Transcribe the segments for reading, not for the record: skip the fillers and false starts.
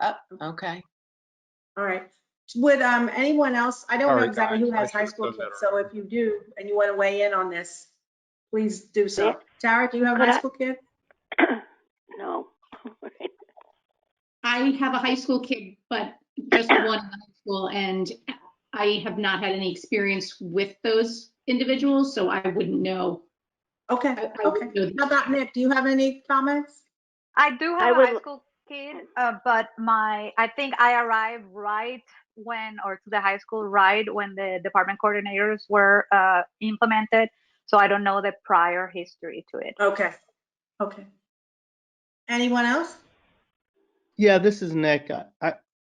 Oh, okay. All right. Would anyone else, I don't know Sorry, exactly guys, who has I high should've school done that kids, so earlier. if you do and you want to weigh in on this, please do so. Yeah. Tara, do you have a Could high I- school kid? No. I have a high school kid, but just one in the high school, and I have not had any experience with those individuals, so I wouldn't know. Okay, I okay. wouldn't know. How about Nick? Do you have any comments? I do I have a would- high school kid, but I think I arrived right when, or to the high school right when the department coordinators were implemented. So I don't know the prior history to it. Okay, okay. Anyone else? Yeah, this is Nick.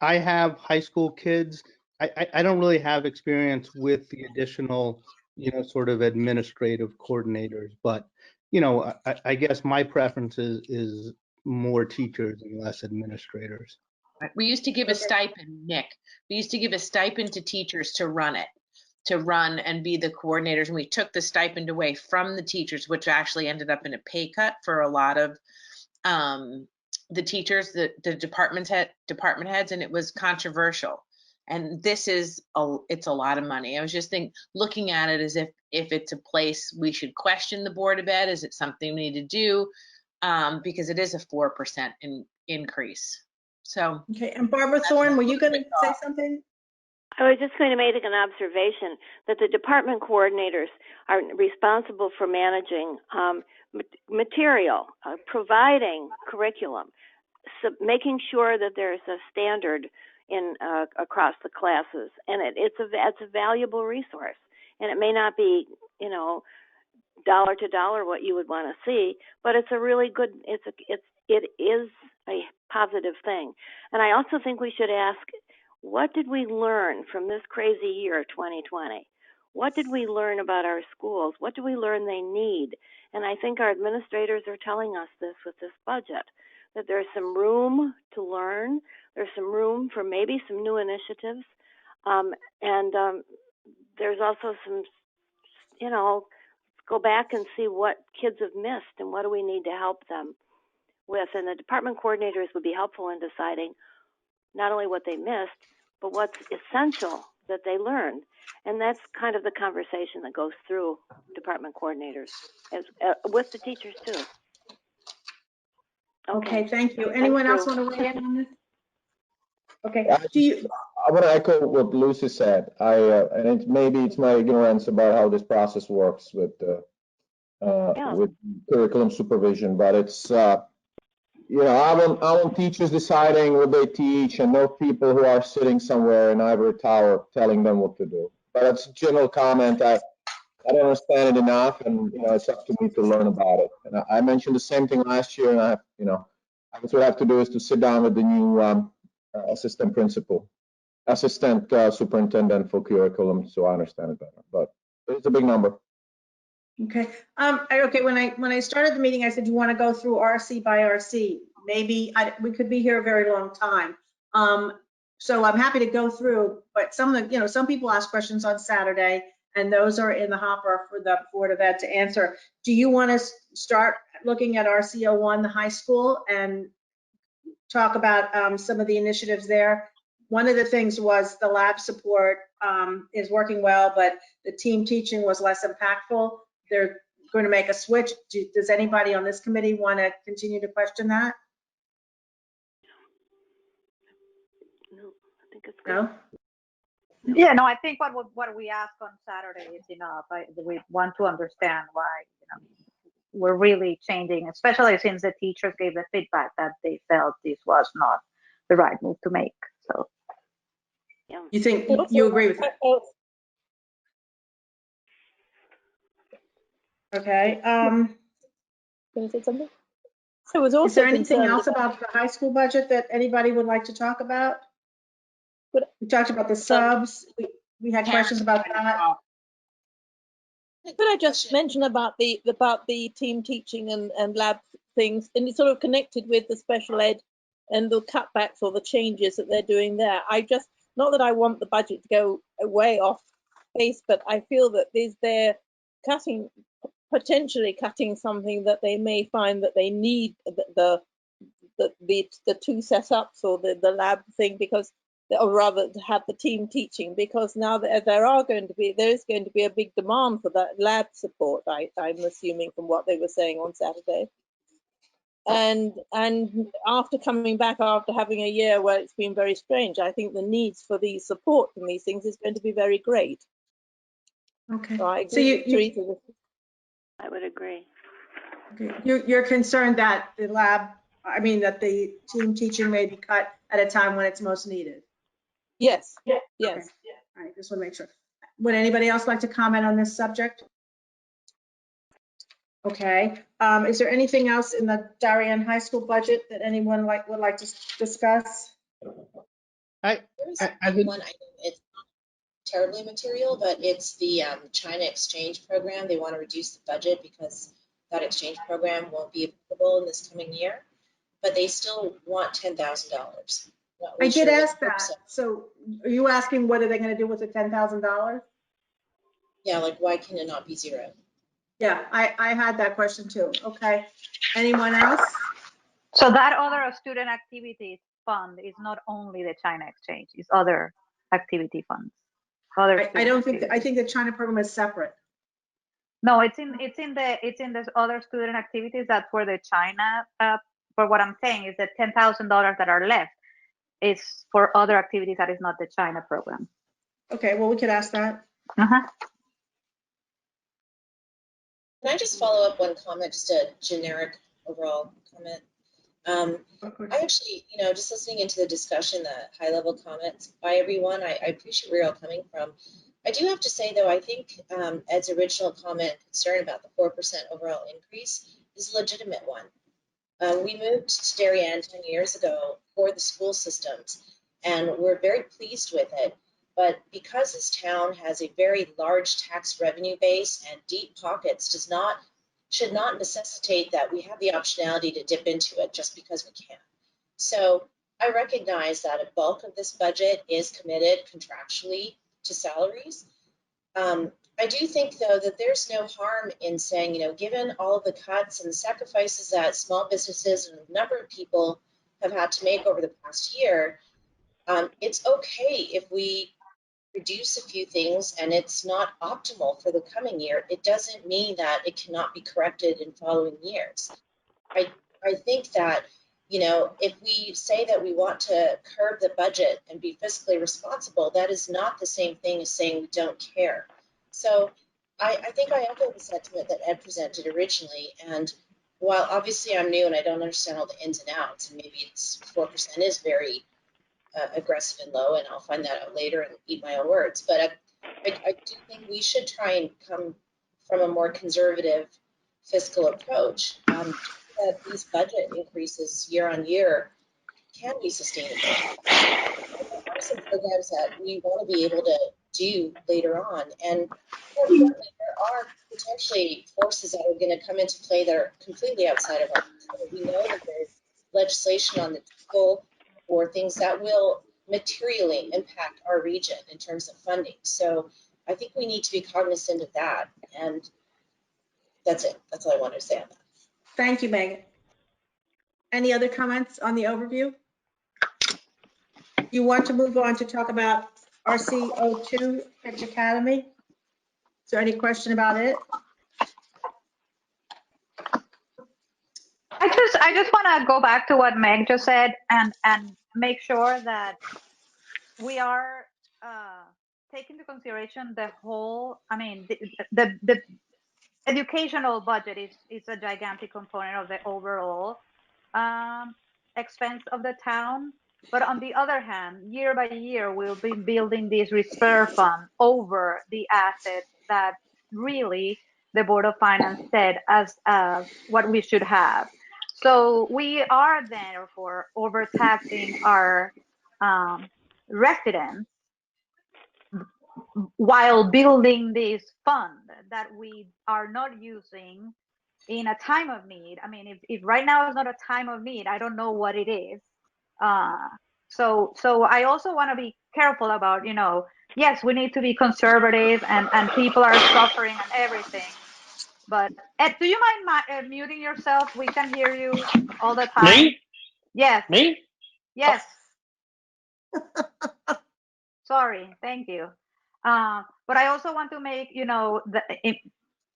I have high school kids. I don't really have experience with the additional, sort of administrative coordinators, but, I guess my preference is more teachers and less administrators. We used to give a stipend, Nick. We used to give a stipend to teachers to run and be the coordinators. And we took the stipend away from the teachers, which actually ended up in a pay cut for a lot of the teachers, the department heads, and it was controversial. And this is it's a lot of money. I was just looking at it as if it's a place we should question the Board of Ed. Is it something we need to do? Because it is a 4% increase. So. Okay, and Barbara Thorne, were you going to say something? I was just going to make an observation that the department coordinators are responsible for managing material, providing curriculum, so making sure that there's a standard in across the classes, and it's a valuable resource. And it may not be, dollar to dollar what you would want to see, but it's a really good. It is a positive thing. And I also think we should ask, what did we learn from this crazy year, 2020? What did we learn about our schools? What do we learn they need? And I think our administrators are telling us this with this budget, that there's some room to learn. There's some room for maybe some new initiatives. There's also some, go back and see what kids have missed and what do we need to help them with. And the department coordinators would be helpful in deciding not only what they missed, but what's essential that they learned. And that's kind of the conversation that goes through department coordinators with the teachers too. Okay, thank you. Anyone else want to weigh in on this? Okay. I want to echo what Lucy said. And maybe it's my ignorance about how this process works with curriculum supervision, but it's I want teachers deciding what they teach, and no people who are sitting somewhere in ivory tower telling them what to do. But it's a general comment. I don't understand it enough, and it's up to me to learn about it. And I mentioned the same thing last year, and I guess what I have to do is to sit down with the new assistant superintendent for curriculum, so I understand it better. But it's a big number. Okay. Okay. When I started the meeting, I said you want to go through RC by RC. Maybe we could be here a very long time. So I'm happy to go through. But some people ask questions on Saturday, and those are in the hopper for the Board of Ed to answer. Do you want to start looking at RC01, the high school, and talk about some of the initiatives there? One of the things was the lab support is working well, but the team teaching was less impactful. They're going to make a switch. Does anybody on this committee want to continue to question that? No, I think it's good. No? Yeah, no, I think what we asked on Saturday is enough. We want to understand why we're really changing, especially since the teachers gave the feedback that they felt this was not the right move to make. So, yeah. You think you agree with that? Okay. Can I say something? I was also Is there anything concerned else about the high school budget that anybody would like to talk about? We talked about the subs. We had questions about that. Could I just mention about the team teaching and lab things, and it's sort of connected with the special ed and the cutbacks or the changes that they're doing there. Not that I want the budget to go way off base, but I feel that they're potentially cutting something that they may find that they need the the two setups or the lab thing, because, or rather to have the team teaching, because now there is going to be a big demand for that lab support. I'm assuming from what they were saying on Saturday. And after coming back after having a year where it's been very strange, I think the needs for the support from these things is going to be very great. Okay. So I agree So with Teresa. I would agree. Okay. You're concerned that that the team teaching may be cut at a time when it's most needed. Yes, Okay. yes. All right, just want to make sure. Would anybody else like to comment on this subject? Okay. Is there anything else in the Darien High School budget that anyone would like to discuss? There's one item, it's not terribly material, but it's the China exchange program. They want to reduce the budget because that exchange program won't be applicable in this coming year, but they still want $10,000. I did ask that. So are you asking what are they going to do with the $10,000? Yeah, like why can it not be zero? Yeah, I had that question too. Okay. Anyone else? So that other student activities fund is not only the China exchange, it's other activity funds. I don't think, I think the China program is separate. No, it's in this other student activities. That's where the China, for what I'm saying is that $10,000 that are left is for other activities that is not the China program. Okay, well, we could ask that. Uh-huh. Can I just follow up one comment, just a generic overall comment? I actually, just listening into the discussion, the high level comments by everyone, I appreciate where you're all coming from. I do have to say, though, I think Ed's original comment concern about the 4% overall increase is a legitimate one. We moved to Darien 10 years ago for the school systems, and we're very pleased with it. But because this town has a very large tax revenue base and deep pockets, should not necessitate that we have the optionality to dip into it just because we can. So I recognize that a bulk of this budget is committed contractually to salaries. I do think, though, that there's no harm in saying, given all of the cuts and the sacrifices that small businesses and a number of people have had to make over the past year, it's okay if we reduce a few things and it's not optimal for the coming year. It doesn't mean that it cannot be corrected in following years. I think that, if we say that we want to curb the budget and be fiscally responsible, that is not the same thing as saying we don't care. So I think I echo the sentiment that Ed presented originally. And while obviously I'm new and I don't understand all the ins and outs, and maybe it's 4% is very aggressive and low, and I'll find that out later and eat my own words. But I do think we should try and come from a more conservative fiscal approach. That these budget increases year on year can be sustainable. There are some programs that we want to be able to do later on, and more importantly, there are potentially forces that are going to come into play that are completely outside of our control. We know that there's legislation on the table for things that will materially impact our region in terms of funding. So I think we need to be cognizant of that, and that's it. That's all I wanted to say on that. Thank you, Megan. Any other comments on the overview? You want to move on to talk about RCO2 Pitch Academy? Is there any question about it? I just want to go back to what Meg just said and make sure that we are taking into consideration the whole. I mean, the educational budget is a gigantic component of the overall expense of the town. But on the other hand, year by year, we'll be building this reserve fund over the assets that really the Board of Finance said as what we should have. So we are therefore overtaxing our residents while building this fund that we are not using in a time of need. I mean, if right now is not a time of need, I don't know what it is. So I also want to be careful about, yes, we need to be conservative and people are suffering and everything. But Ed, do you mind muting yourself? We can hear you all the time. Me? Yes. Me? Yes. Sorry. Thank you. But I also want to make,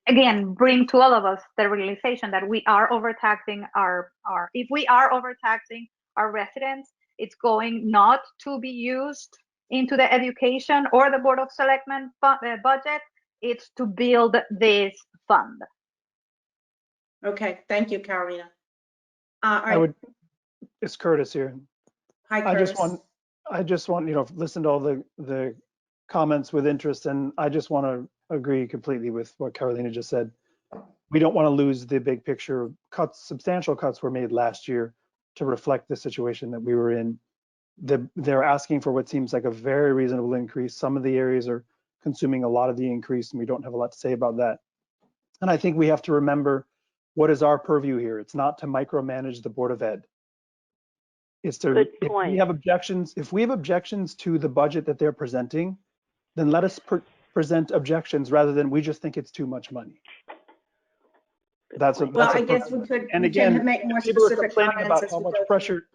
again, bring to all of us the realization that we are overtaxing if we are overtaxing our residents, it's going not to be used into the education or the Board of Selectmen budget. It's to build this fund. Okay, thank you, Carolina. All right. It's Curtis here. Hi, Curtis. I just want, listen to all the comments with interest, and I just want to agree completely with what Carolina just said. We don't want to lose the big picture. Substantial cuts were made last year to reflect the situation that we were in. They're asking for what seems like a very reasonable increase. Some of the areas are consuming a lot of the increase, and we don't have a lot to say about that. And I think we have to remember what is our purview here. It's not to micromanage the Board of Ed. It's to, if we have objections to the budget that they're presenting, then let us present objections rather than we just think it's too much money. I guess we could. And again, make more people are specific complaining about comments how as we much go pressure.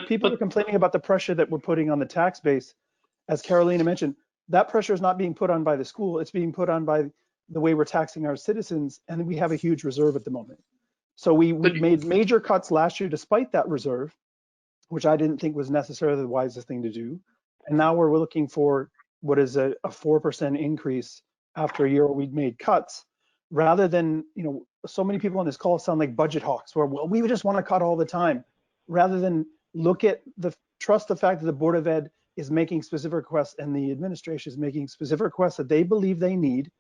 People are complaining about the pressure that we're putting on the tax base, as Carolina mentioned, that pressure is not being put on by the school. It's being put on by the way we're taxing our citizens, and we have a huge reserve at the moment. So we made major cuts last year despite that reserve, which I didn't think was necessarily the wisest thing to do. And now we're looking for what is a 4% increase after a year where we'd made cuts, rather than, so many people on this call sound like budget hawks, where, well, we just want to cut all the time, rather than trust the fact that the Board of Ed is making specific requests and the administration is making specific requests that they believe they need.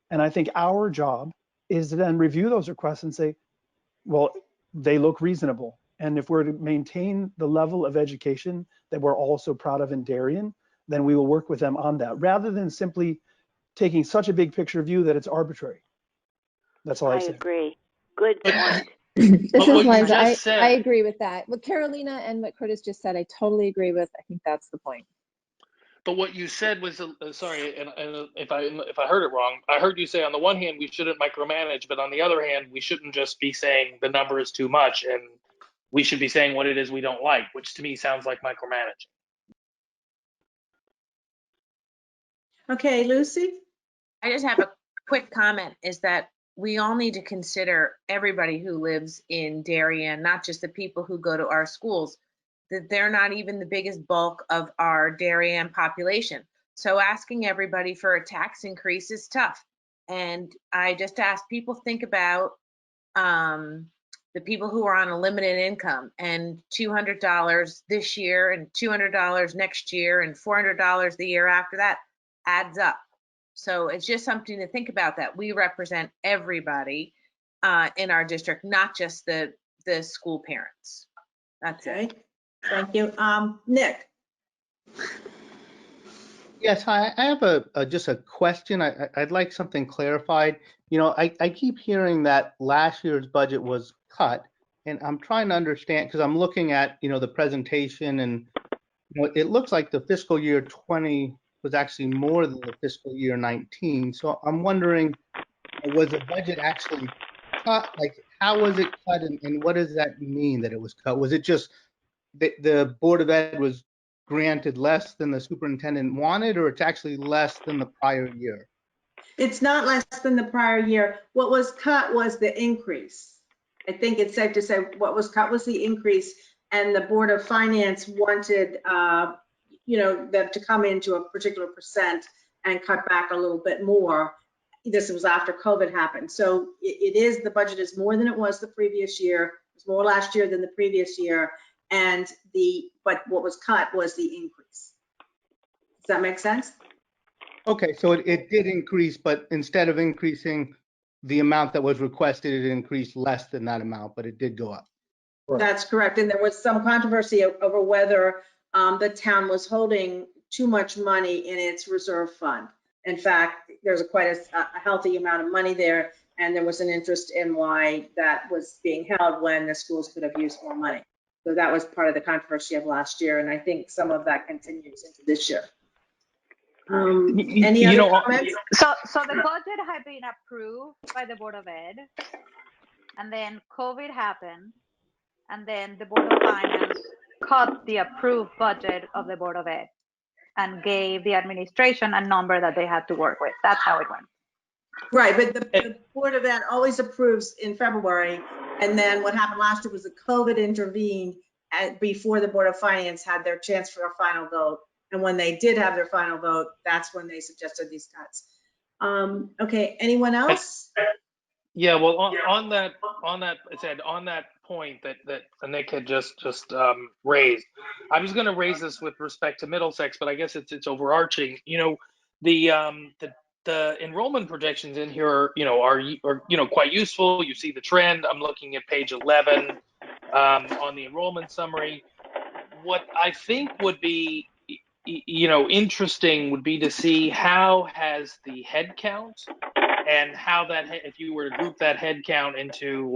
And I think our job is to then review those requests and say, well, they look reasonable. And if we're to maintain the level of education that we're all so proud of in Darien, then we will work with them on that, rather than simply taking such a big picture view that it's arbitrary. That's all I say. I agree. Good point. This is Liza. I agree with that. What Carolina and what Curtis just said, I totally agree with. I think that's the point. But what you said was, sorry, and if I heard it wrong, I heard you say on the one hand we shouldn't micromanage, but on the other hand we shouldn't just be saying the number is too much, and we should be saying what it is we don't like, which to me sounds like micromanaging. Okay, Lucy? I just have a quick comment, is that we all need to consider everybody who lives in Darien, not just the people who go to our schools, that they're not even the biggest bulk of our Darien population. So asking everybody for a tax increase is tough. And I just ask people, think about the people who are on a limited income, and $200 this year and $200 next year and $400 the year after that adds up. So it's just something to think about, that we represent everybody in our district, not just the school parents. That's it. Thank you. Nick. Yes, I have just a question. I'd like something clarified. I keep hearing that last year's budget was cut, and I'm trying to understand, because I'm looking at, the presentation, and it looks like the fiscal year 20 was actually more than the fiscal year 19. So I'm wondering, was the budget actually cut? Like, how was it cut, and what does that mean that it was cut? Was it just the Board of Ed was granted less than the superintendent wanted, or it's actually less than the prior year? It's not less than the prior year. What was cut was the increase. I think it's safe to say what was cut was the increase, and the Board of Finance wanted them to come into a particular percent and cut back a little bit more. This was after COVID happened. So the budget is more than it was the previous year. It was more last year than the previous year. But what was cut was the increase. Does that make sense? Okay, so it did increase, but instead of increasing the amount that was requested, it increased less than that amount, but it did go up. That's correct. And there was some controversy over whether the town was holding too much money in its reserve fund. In fact, there's quite a healthy amount of money there, and there was an interest in why that was being held when the schools could have used more money. So that was part of the controversy of last year, and I think some of that continues into this year. Any other comments? So the budget had been approved by the Board of Ed, and then COVID happened, and then the Board of Finance cut the approved budget of the Board of Ed and gave the administration a number that they had to work with. That's how it went. Right, but the Board of Ed always approves in February, and then what happened last year was the COVID intervened before the Board of Finance had their chance for a final vote. And when they did have their final vote, that's when they suggested these cuts. Okay, anyone else? Yeah, well, on that point that Nick had just raised, I was going to raise this with respect to Middlesex, but I guess it's overarching. The enrollment projections in here are quite useful. You see the trend. I'm looking at page 11 on the enrollment summary. What I think would be interesting would be to see how has the head count and how that, if you were to group that head count into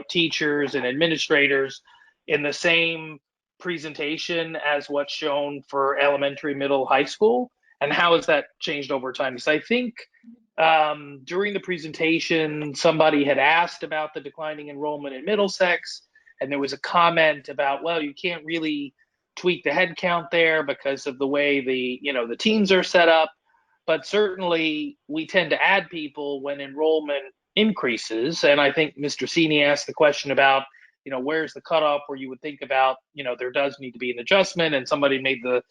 teachers and administrators in the same presentation as what's shown for elementary, middle, high school, and how has that changed over time? Because I think during the presentation, somebody had asked about the declining enrollment in Middlesex, and there was a comment about, well, you can't really tweak the head count there because of the way the teams are set up. But certainly we tend to add people when enrollment increases. And I think Mr. Sini asked the question about, where's the cutoff where you would think about, there does need to be an adjustment. And somebody made the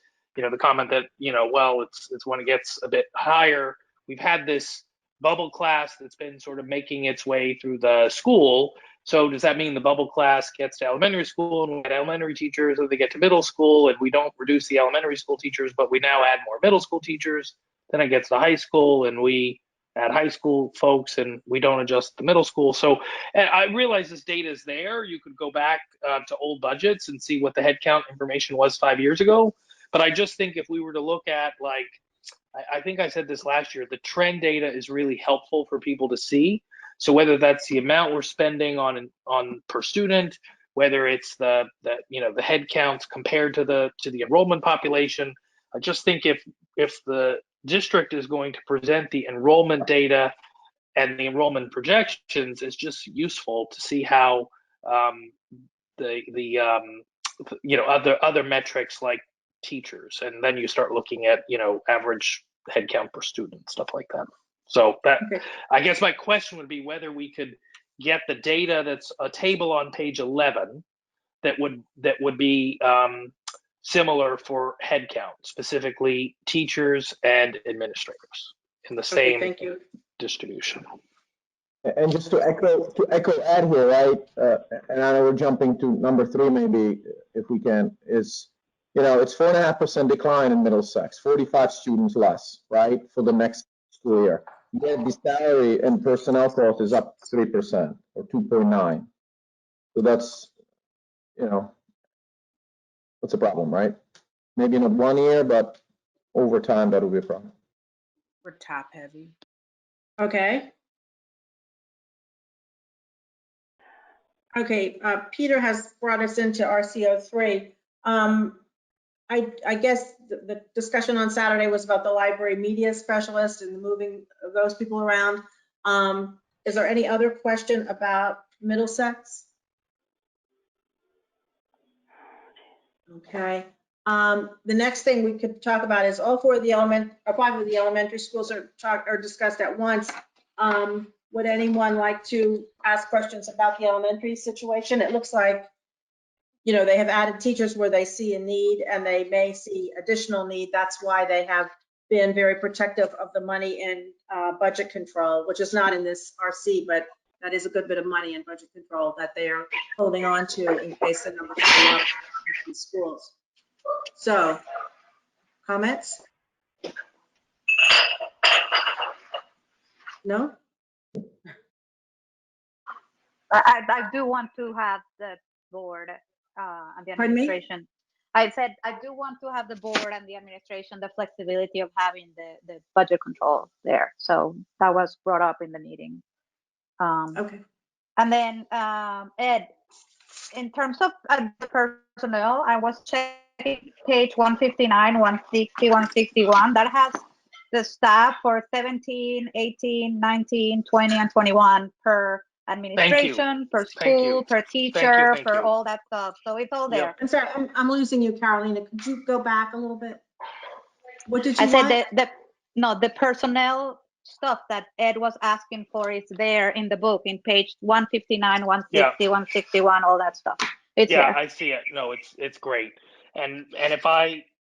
comment that, well, it's when it gets a bit higher. We've had this bubble class that's been sort of making its way through the school. So does that mean the bubble class gets to elementary school and we get elementary teachers, or they get to middle school and we don't reduce the elementary school teachers, but we now add more middle school teachers? Then it gets to high school and we add high school folks and we don't adjust the middle school. So I realize this data is there. You could go back to old budgets and see what the headcount information was 5 years ago. But I just think if we were to look at, I think I said this last year, the trend data is really helpful for people to see. So whether that's the amount we're spending on per student, whether it's the head counts compared to the enrollment population, I just think if the district is going to present the enrollment data and the enrollment projections, it's just useful to see how other metrics like teachers, and then you start looking at average head count per student, stuff like that. So that, okay. I guess my question would be whether we could get the data that's a table on page 11 that would be similar for headcount, specifically teachers and administrators in the same distribution. And just to echo Ed here, right? And I know we're jumping to number 3, maybe if we can, is it's 4.5% decline in Middlesex, 45 students less, right, for the next school year. Yet the salary and personnel cost is up 3% or 2.9. So that's that's a problem, right? Maybe not 1 year, but over time that will be a problem. We're top heavy. Okay. Okay, Peter has brought us into RCO3. I guess the discussion on Saturday was about the library media specialist and moving those people around. Is there any other question about Middlesex? Okay. The next thing we could talk about is all 5 of the elementary schools are discussed at once. Would anyone like to ask questions about the elementary situation? It looks like, they have added teachers where they see a need and they may see additional need. That's why they have been very protective of the money in budget control, which is not in this RC, but that is a good bit of money in budget control that they are holding on to in case the numbers go up in schools. So, comments? No? I do want to have the board and the administration. I said I do want to have the board and the administration the flexibility of having the budget control there. So that was brought up in the meeting. Okay. And then Ed, in terms of personnel, I was checking page 159, 160, 161. That has the staff for 17, 18, 19, 20, and 21 per administration, per Thank you. school, per teacher, per all that stuff. So it's all there. I'm sorry, I'm losing you, Carolina. Could you go back a little bit? What did you I said want? the personnel stuff that Ed was asking for is there in the book in page 159, 160, 161, all that stuff. It's yeah, here. I see it. No, it's great. And if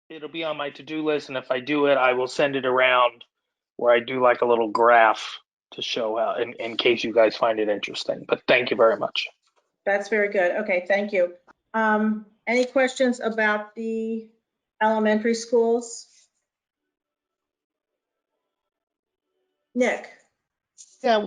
it'll be on my to-do list, and if I do it, I will send it around where I do like a little graph to show how, in case you guys find it interesting. But thank you very much. That's very good. Okay, thank you. Any questions about the elementary schools? Nick? Yeah,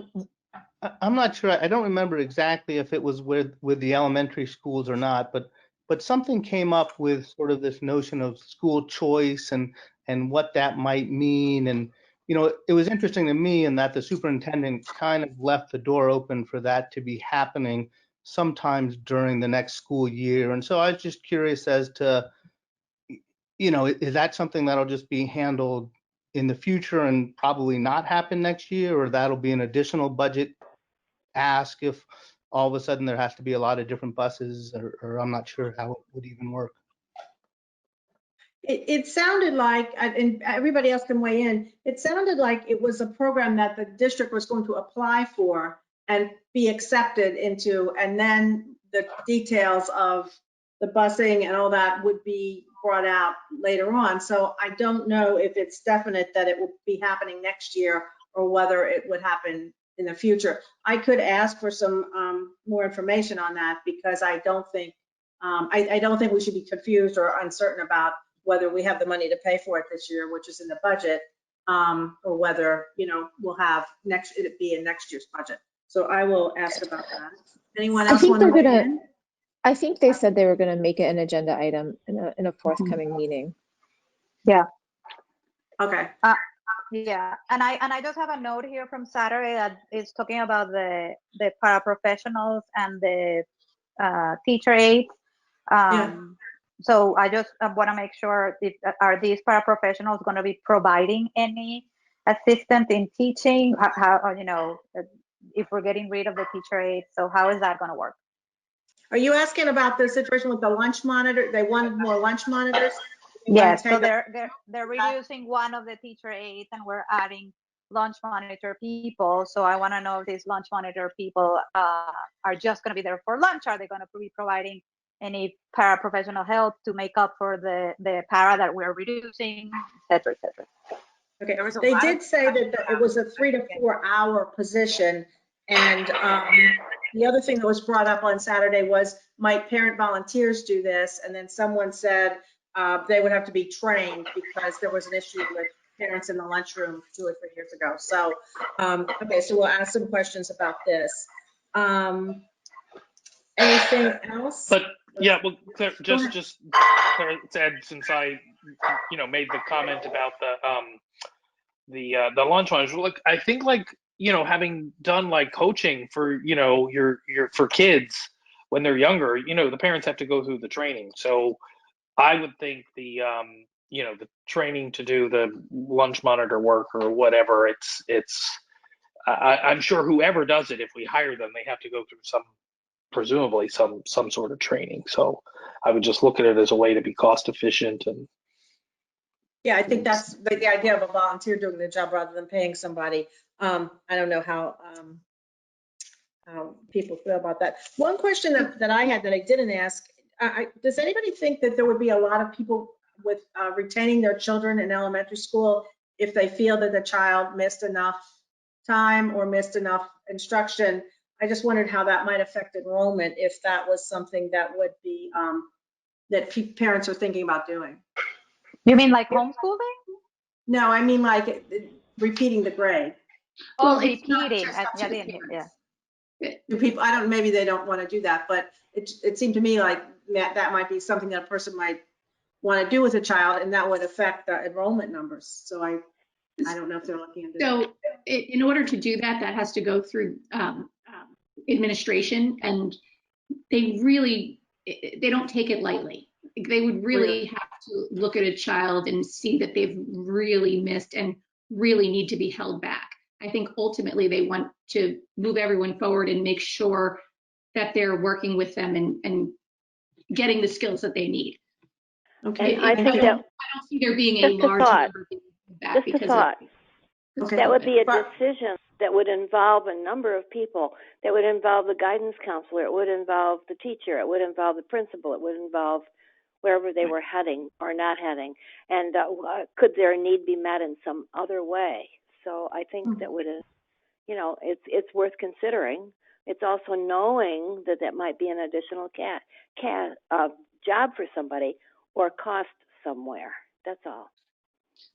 I'm not sure. I don't remember exactly if it was with the elementary schools or not, but something came up with sort of this notion of school choice and what that might mean. And, you know, it was interesting to me in that the superintendent kind of left the door open for that to be happening sometimes during the next school year. And so I was just curious as to, you know, is that something that'll just be handled in the future and probably not happen next year, or that'll be an additional budget ask if all of a sudden there has to be a lot of different buses, or I'm not sure how it would even work. It sounded like, and everybody else can weigh in, it sounded like it was a program that the district was going to apply for and be accepted into, and then the details of the busing and all that would be brought out later on. So I don't know if it's definite that it will be happening next year or whether it would happen in the future. I could ask for some more information on that, because I don't think we should be confused or uncertain about whether we have the money to pay for it this year, which is in the budget, or whether, you know, we'll have it be in next year's budget. So I will ask about that. Anyone else want to weigh in? I think they said they were going to make it an agenda item in a forthcoming meeting. Yeah. Okay. Yeah, and I just have a note here from Saturday that is talking about the paraprofessionals and the teacher aides. So I just want to make sure, are these paraprofessionals going to be providing any assistance in teaching? How, you know, if we're getting rid of the teacher aides, so how is that going to work? Are you asking about the situation with the lunch monitor? They wanted more lunch monitors? Yes, so they're reducing one of the teacher aides and we're adding lunch monitor people. So I want to know if these lunch monitor people are just going to be there for lunch. Are they going to be providing any paraprofessional help to make up for the para that we're reducing, et cetera, et cetera? Okay, they did say that it was a 3 to 4 hour position. And the other thing that was brought up on Saturday was, might parent volunteers do this? And then someone said they would have to be trained because there was an issue with parents in the lunchroom 2 or 3 years ago. So, okay, so we'll ask some questions about this. Anything else? But yeah, well, Claire, just Claire said, since I, you know, made the comment about the lunch monitors. Look, I think, like, you know, having done like coaching for, you know, your for kids when they're younger, you know, the parents have to go through the training. So I would think the you know, the training to do the lunch monitor work or whatever, I'm sure whoever does it, if we hire them, they have to go through presumably some sort of training. So I would just look at it as a way to be cost efficient. And yeah, I think that's the idea of a volunteer doing the job rather than paying somebody. I don't know how people feel about that. One question that I had that I didn't ask, does anybody think that there would be a lot of people with retaining their children in elementary school if they feel that the child missed enough time or missed enough instruction? I just wondered how that might affect enrollment if that was something that would be, that parents are thinking about doing. You mean like homeschooling? No, I mean like repeating the grade. Oh, repeating. Yeah. Do people, I don't, maybe they don't want to do that, but it seemed to me like that might be something that a person might want to do with a child, and that would affect the enrollment numbers. So I don't know if they're looking into that. So in order to do that, that has to go through administration, and they don't take it lightly. They would really have to look at a child and see that they've really missed and really need to be held back. I think ultimately they want to move everyone forward and make sure that they're working with them and getting the skills that they need. Okay. And I think I don't see there being a just a large thought. number of that Just a because thought. Okay. That would be a But- decision that would involve a number of people. That would involve the guidance counselor. It would involve the teacher. It would involve the principal. It would involve wherever they were heading or not heading. And could their need be met in some other way? So I think that would, it's worth considering. It's also knowing that that might be an additional job for somebody or cost somewhere. That's all.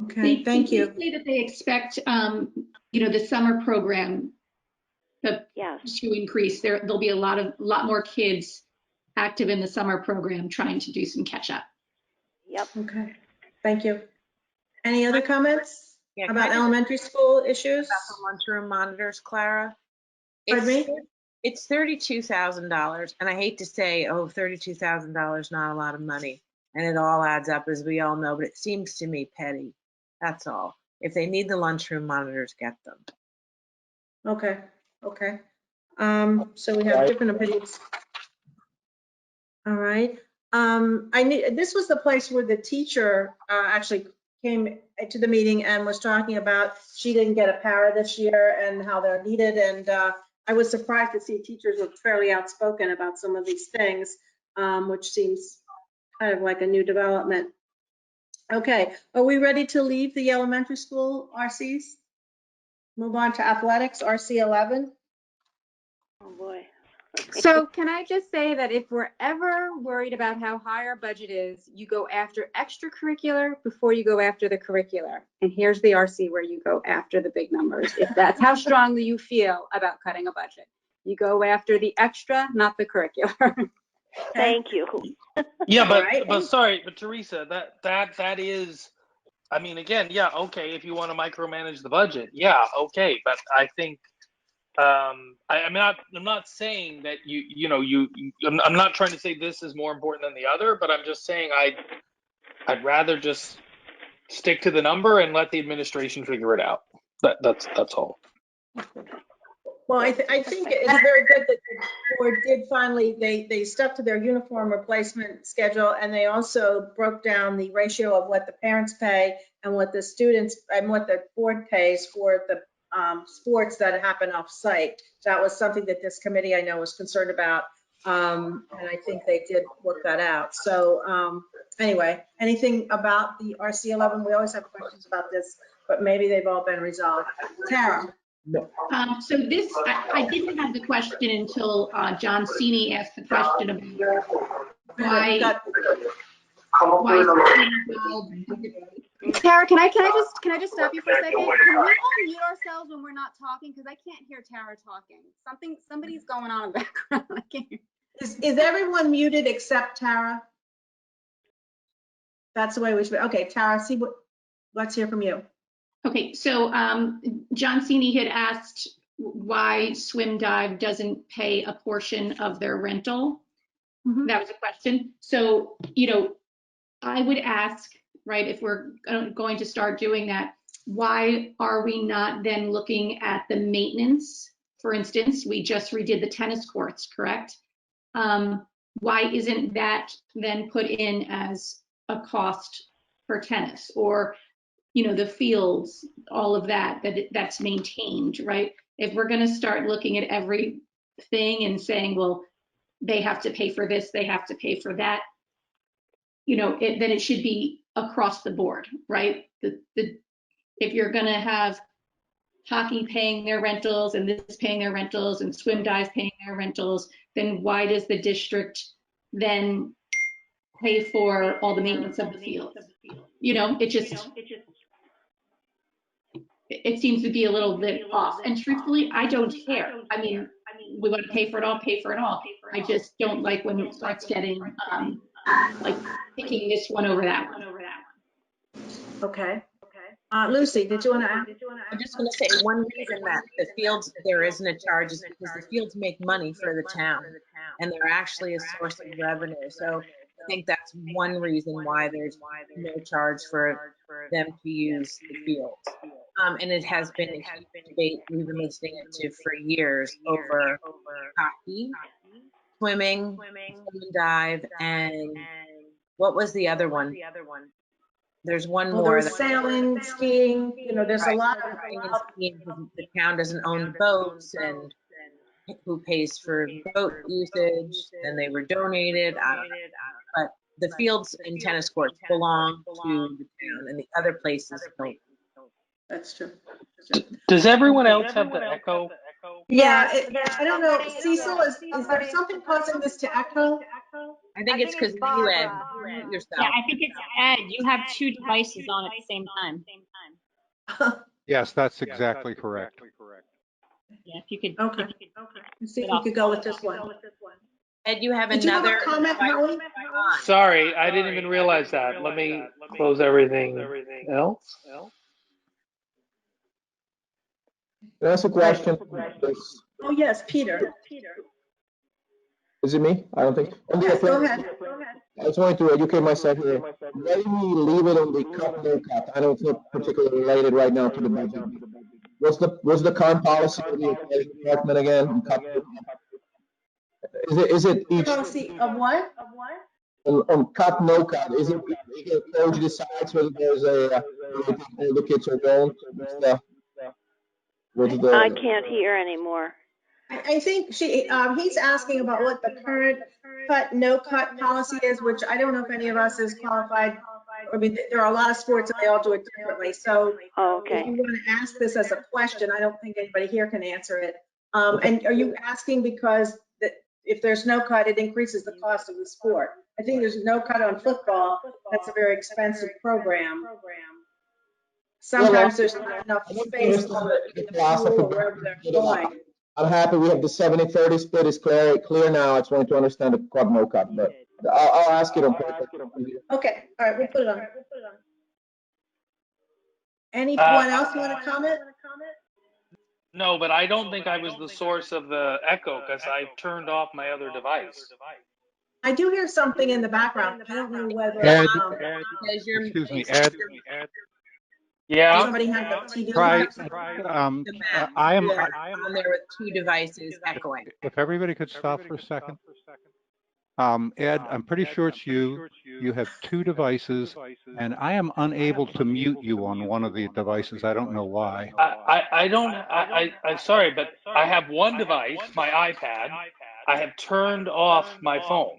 Okay, thank you. They say that they expect, the summer program to increase. There'll be a lot more kids active in the summer program trying to do some catch up. Yep. Okay, thank you. Any other comments Yeah, about elementary school issues? About the lunchroom monitors, Clara. Pardon me? It's $32,000, and I hate to say, $32,000 not a lot of money, and it all adds up, as we all know, but it seems to me petty. That's all. If they need the lunchroom monitors, get them. Okay. So we have different opinions. All right. This was the place where the teacher actually came to the meeting and was talking about she didn't get a para this year and how they're needed. And I was surprised to see teachers were fairly outspoken about some of these things, which seems kind of like a new development. Okay, are we ready to leave the elementary school RCs? Move on to athletics, RC 11. Oh boy. So can I just say that if we're ever worried about how high our budget is, you go after extracurricular before you go after the curricular. And here's the RC where you go after the big numbers. If that's how strongly you feel about cutting a budget, you go after the extra, not the curricular. Thank you. Yeah, but Teresa, that is, I mean, again, yeah, okay, if you want to micromanage the budget, yeah, okay, but I think I'm not saying that I'm not trying to say this is more important than the other, but I'm just saying I'd rather just stick to the number and let the administration figure it out. That's all. Well, I think it's very good that the board did finally, they stuck to their uniform replacement schedule, and they also broke down the ratio of what the parents pay and what the students and what the board pays for the sports that happen off site. That was something that this committee I know was concerned about, and I think they did work that out. So anyway, anything about the RC 11? We always have questions about this, but maybe they've all been resolved. Tara. So this, I didn't have the question until John Cini asked the question about why. Tara, can I just stop you for a second? Can we all mute ourselves when we're not talking? Because I can't hear Tara talking. Somebody's going on in the background. I can't hear. Is everyone muted except Tara? That's the way we should. Okay, Tara, let's hear from you. Okay, so John Cini had asked why Swim Dive doesn't pay a portion of their rental. Mm-hmm. That was a question. So, I would ask, right, if we're going to start doing that, why are we not then looking at the maintenance? For instance, we just redid the tennis courts, correct? Why isn't that then put in as a cost for tennis? Or the fields, all of that's maintained, right? If we're going to start looking at everything and saying, well, they have to pay for this, they have to pay for that, then it should be across the board, right? If you're going to have hockey paying their rentals and this paying their rentals and Swim Dive paying their rentals, then why does the district then pay for all the maintenance of the field? It seems to be a little bit off. And truthfully, I don't care. I mean, we want to pay for it all, pay for it all. I just don't like when it starts getting like picking this one over that one. Okay. Lucy, did you want to add? I'm just going to say one reason that the fields, there isn't a charge is because the fields make money for the town, and they're actually a source of revenue. So I think that's one reason why there's no charge for them to use the fields. And it has been a huge debate we've been listening to for years over hockey, swimming, swim and dive, and what was the other one? There's one Well, more. there's sailing, skiing, there's a lot of. Skiing, the town doesn't own the boats, and who pays for boat usage, and they were donated. I don't know. But the fields and tennis courts belong to the town, and the other places don't. That's true. Does everyone else have the echo? Yeah, I don't know. Cecil, is there something causing this to echo? I think it's because you, Ed, mute yourself. Yeah, I think it's Ed. You have two devices on at the same time. Yes, that's exactly correct. Yeah, if you could. Okay. Let's see if we could go with this one. Ed, you have Did you have another a comment, Howie? Sorry, I didn't even realize that. Let me close everything else. That's a question. Oh, yes, Peter. Is it me? I don't think. Yes, go ahead. I just wanted to educate myself here. Why do we leave it on the cut, no cut? I know it's not particularly related right now to the budget. What's the current policy of the athletic department again? Is it each Policy of what? on cut, no cut? Is it the coach decides whether there's all the kids are going? I can't hear anymore. I think he's asking about what the current cut, no cut policy is, which I don't know if any of us is qualified. I mean, there are a lot of sports and they all do it differently. So if you want to ask this as a question, I don't think anybody here can answer it. And are you asking because if there's no cut, it increases the cost of the sport? I think there's no cut on football. That's a very expensive program. Sometimes there's not enough space on the pool or wherever they're going. I'm happy we have the 70-30 split is clear now. I just wanted to understand the cut, no cut, but I'll ask it on paper. Okay, all right, we'll put it on. Anyone else want to comment? No, but I don't think I was the source of the echo because I turned off my other device. I do hear something in the background. I don't know whether. Ed, excuse me, Ed. Yeah. Somebody has a TV. I am on there with two devices echoing. If everybody could stop for a second. Ed, I'm pretty sure it's you. You have two devices, and I am unable to mute you on one of the devices. I don't know why. I'm sorry, but I have one device, my iPad. I have turned off my phone.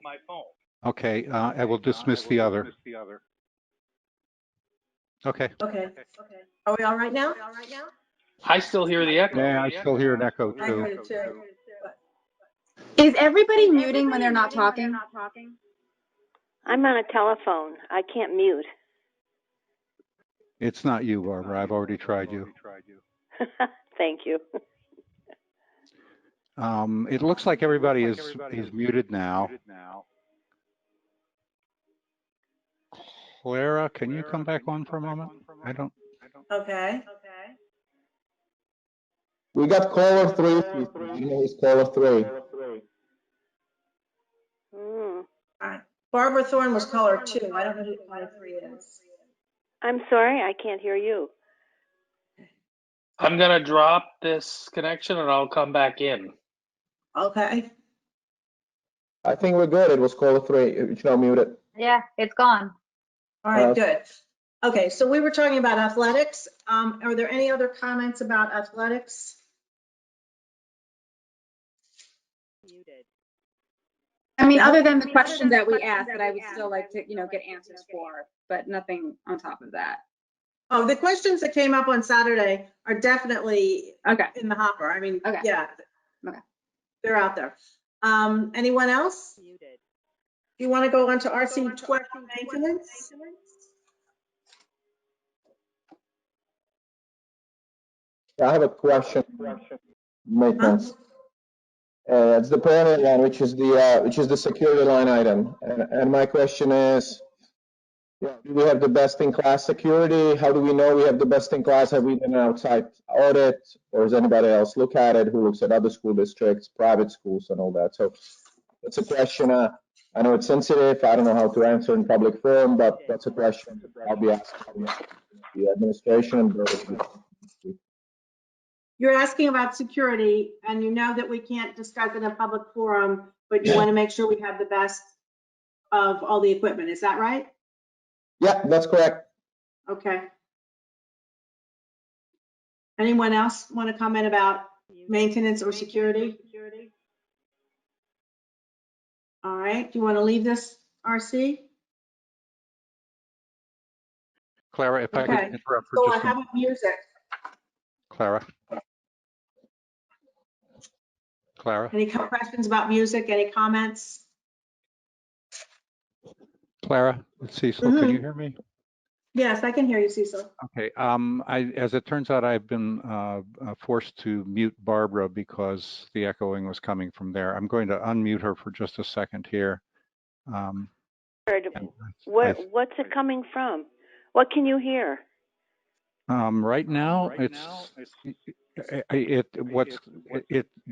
Okay, I will dismiss the other. Okay. Okay. Are we all right now? I still hear the echo. Yeah, I still hear an echo I heard too. it too. Is everybody muting when they're not talking? I'm on a telephone. I can't mute. It's not you, Barbara. I've already tried you. Thank you. It looks like everybody is muted now. Clara, can you come back on for a moment? I don't. Okay. We got caller 3. You know, it's caller 3. All right. Barbara Thorne was caller 2. I don't know who caller 3 is. I'm sorry, I can't hear you. I'm going to drop this connection and I'll come back in. Okay. I think we're good. It was caller 3. It's not muted. Yeah, it's gone. All right, good. Okay, so we were talking about athletics. Are there any other comments about athletics? I mean, other than the question that we asked that I would still like to, get answers for, but nothing on top of that. Oh, the questions that came up on Saturday are definitely in the hopper. I mean, yeah, they're out there. Anyone else? Do you want to go on to RC 12 maintenance? I have a question. Maintenance. It's the parent line, which is the security line item, and my question is, do we have the best in class security? How do we know we have the best in class? Have we done an outside audit, or does anybody else look at it? Who looks at other school districts, private schools, and all that? So that's a question. I know it's sensitive. I don't know how to answer in public forum, but that's a question I'll be asking the administration and board. You're asking about security, and you know that we can't discuss in a public forum, but you want to make sure we have the best of all the equipment. Is that right? Yeah, that's correct. Okay. Anyone else want to comment about maintenance or security? All right. Do you want to leave this, RC? Clara, if I could Okay. interrupt for So just a how about music? Clara. Any questions about music? Any comments? Clara, it's Cecil. Can you hear me? Yes, I can hear you, Cecil. Okay. As it turns out, I've been forced to mute Barbara because the echoing was coming from there. I'm going to unmute her for just a second here. What's it coming from? What can you hear? Right now,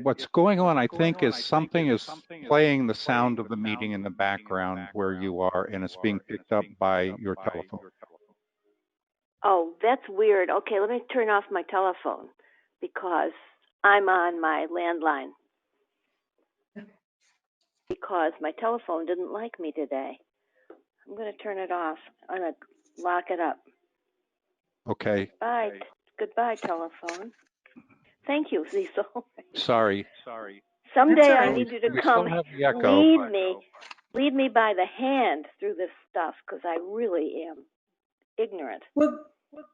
what's going on, I think, is something is playing the sound of the meeting in the background where you are, and it's being picked up by your telephone. Oh, that's weird. Okay, let me turn off my telephone because I'm on my landline. Because my telephone didn't like me today. I'm going to turn it off. I'm going to lock it up. Okay. Bye. Goodbye, telephone. Thank you, Cecil. Sorry. Someday I need you to we come still have the echo, lead me by the hand through this stuff because I really am ignorant.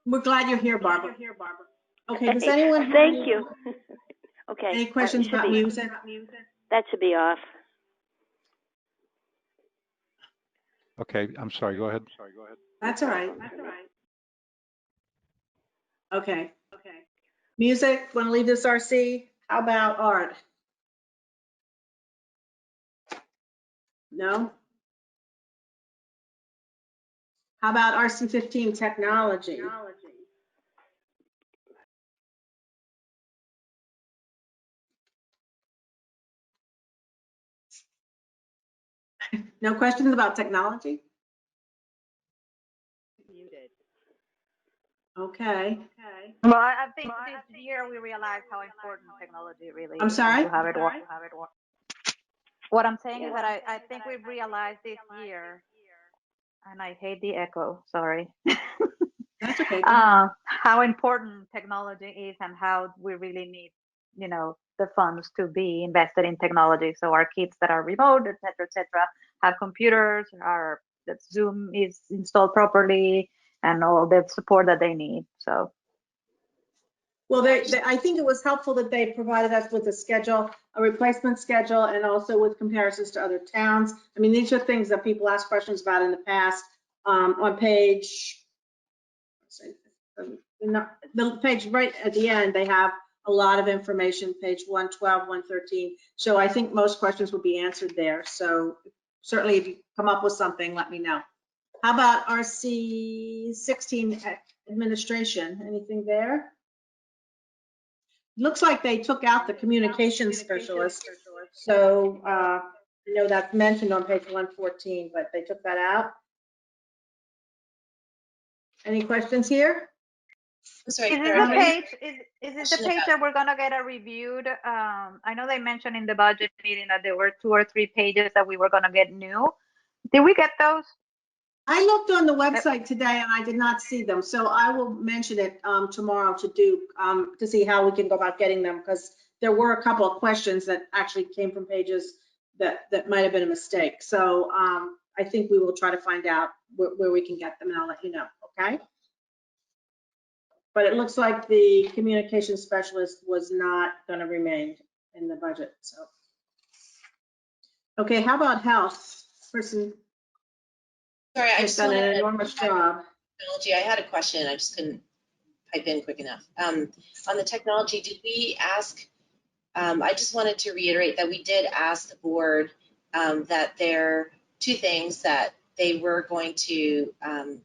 We're glad you're here, Barbara. Okay, does anyone have Thank you. Okay. Any questions about music? That should be off. Okay, I'm sorry. Go ahead. That's all right. Okay. Music, want to leave this, RC? How about art? No? How about RC15 technology? No questions about technology? Okay. Well, I think this year we realized how important technology really is. I'm sorry? To have it work. What I'm saying is that I think we've realized this year, and I hate the echo, sorry. That's okay. How important technology is and how we really need, the funds to be invested in technology. So our kids that are remote, et cetera, have computers, that Zoom is installed properly, and all the support that they need. So. Well, I think it was helpful that they provided us with a schedule, a replacement schedule, and also with comparisons to other towns. I mean, these are things that people asked questions about in the past. On page, the page right at the end, they have a lot of information, page 112, 113. So I think most questions will be answered there. So certainly if you come up with something, let me know. How about RC16 administration? Anything there? Looks like they took out the communication specialist. So I know that's mentioned on page 114, but they took that out. Any questions here? I'm sorry, Is this the page? Is this the page that we're gonna get a reviewed? I know they mentioned in the budget meeting that there were 2 or 3 pages that we were gonna get new. Did we get those? I looked on the website today and I did not see them, so I will mention it tomorrow to Duke to see how we can go about getting them, because there were a couple of questions that actually came from pages that might have been a mistake. So I think we will try to find out where we can get them, and I'll let you know. Okay. But it looks like the communication specialist was not going to remain in the budget. So, okay, how about health? Person Sorry, I has just done wanted an enormous job. Technology. I had a question. I just couldn't pipe in quick enough. On the technology, did we ask? I just wanted to reiterate that we did ask the board that there are 2 things that they were going to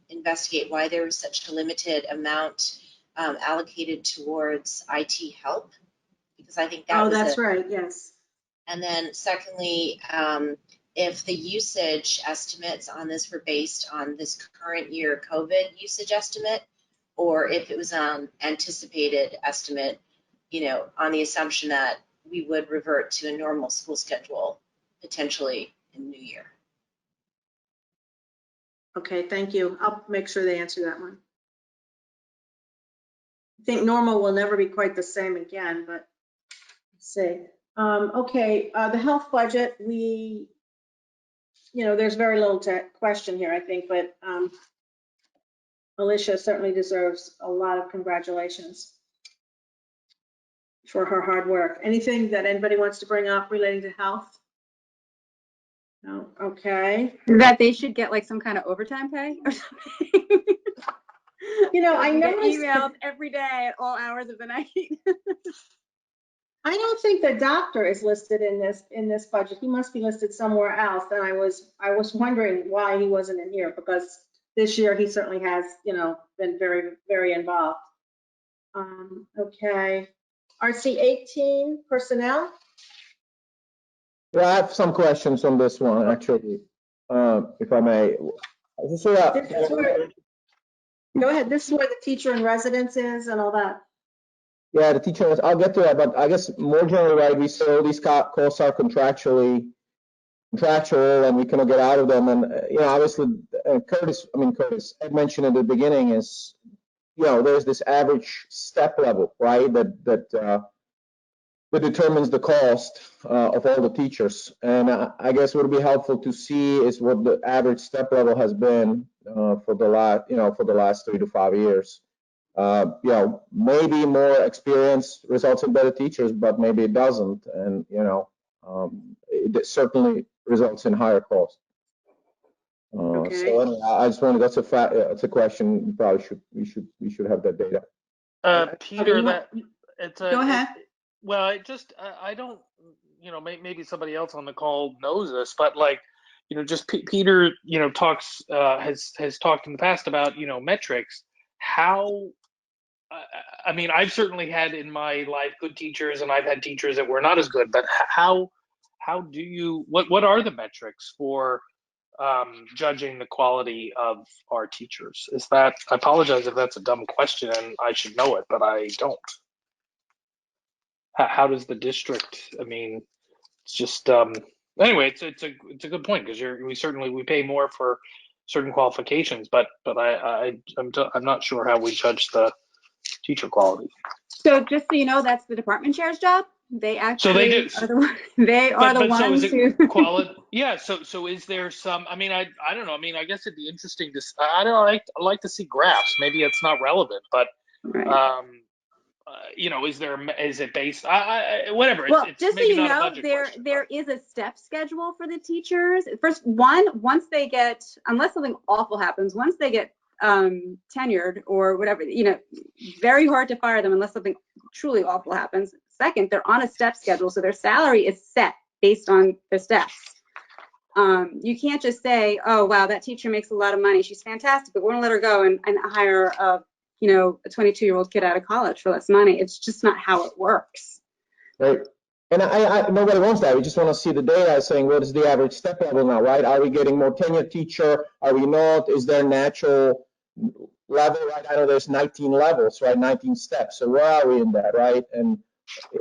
investigate why there was such a limited amount allocated towards IT help, because I think that was that's right, yes. And then secondly, if the usage estimates on this were based on this current year COVID usage estimate, or if it was an anticipated estimate on the assumption that we would revert to a normal school schedule potentially in the new year. Okay, thank you. I'll make sure they answer that one. I think normal will never be quite the same again, but let's see. Okay, the health budget, there's very little to question here, I think, but Alicia certainly deserves a lot of congratulations for her hard work. Anything that anybody wants to bring up relating to health? No, okay. That they should get like some kind of overtime pay or something. I noticed emails every day at all hours of the night. I don't think the doctor is listed in this budget. He must be listed somewhere else. And I was wondering why he wasn't in here, because this year he certainly has, been very, very involved. Okay. RC 18 personnel. Yeah, I have some questions on this one, actually, if I may. Go ahead. This is where the teacher in residence is and all that. Yeah, the teacher, I'll get to that, but I guess more generally, right, we say all these costs are contractual, and we cannot get out of them. And, obviously, Curtis, Ed mentioned at the beginning is, there's this average step level, right, that determines the cost of all the teachers. And I guess what would be helpful to see is what the average step level has been for the last 3 to 5 years. Maybe more experience results in better teachers, but maybe it doesn't. And, it certainly results in higher cost. Okay. So anyway, I just wanted, that's a question. We should have that data. Peter, go ahead. I don't, maybe somebody else on the call knows this, but Peter, has talked in the past about, metrics. How, I've certainly had in my life good teachers, and I've had teachers that were not as good, but how do you, what are the metrics for judging the quality of our teachers? I apologize if that's a dumb question and I should know it, but I don't. How does the district, it's just, anyway, it's a good point, because we pay more for certain qualifications, but I'm not sure how we judge the teacher quality. So just so you know, that's the department chair's job. They actually so they do. are the ones who quality. Yeah. So is there some? I don't know. I guess it'd be interesting to. I like to see graphs. Maybe it's not relevant, but right. Is it based? Whatever. Well, it's just so maybe you not know, a budget question, there is a step schedule for the teachers. First, once they get, unless something awful happens, once they get tenured or whatever, very hard to fire them unless something truly awful happens. Second, they're on a step schedule, so their salary is set based on the steps. You can't just say, oh, wow, that teacher makes a lot of money. She's fantastic, but we're going to let her go and hire a 22-year-old kid out of college for less money. It's just not how it works. Right. And I nobody wants that. We just want to see the data saying what is the average step level now, right? Are we getting more tenured teacher? Are we not? Is there natural level, right? I know there's 19 levels, right? 19 steps. So where are we in that, right? And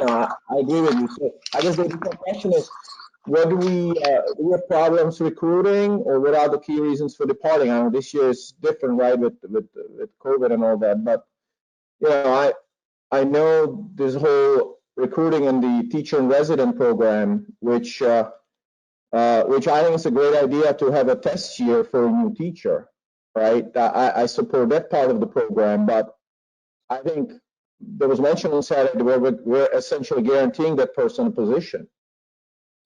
I agree with you. So I guess the question is, what do we have problems recruiting, or what are the key reasons for departing? I know this year is different, right, with COVID and all that. But I know this whole recruiting in the teacher and resident program, which I think is a great idea to have a test year for a new teacher, right? I support that part of the program, but I think there was mention on Saturday where we're essentially guaranteeing that person a position.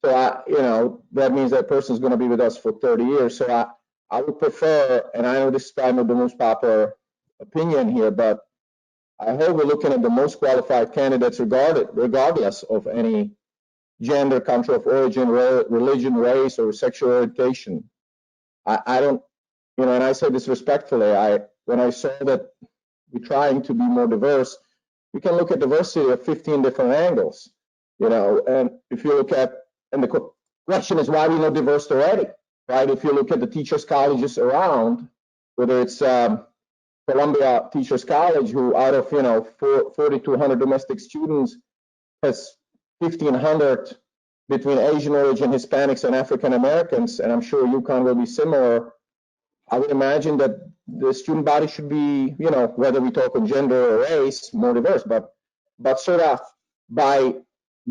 So that means that person is going to be with us for 30 years. So I would prefer, and I know this is probably not the most popular opinion here, but I hope we're looking at the most qualified candidates regardless of any gender, country of origin, religion, race, or sexual orientation. I don't, and I say this respectfully, when I saw that we're trying to be more diverse, we can look at diversity at 15 different angles, and if you look at, and the question is why we're not diverse already, right? If you look at the teachers' colleges around, whether it's Columbia Teachers College, who out of 4,200 domestic students has 1,500 between Asian origin, Hispanics, and African Americans, and I'm sure UConn will be similar. I would imagine that the student body should be, whether we talk of gender or race, more diverse, but sort of by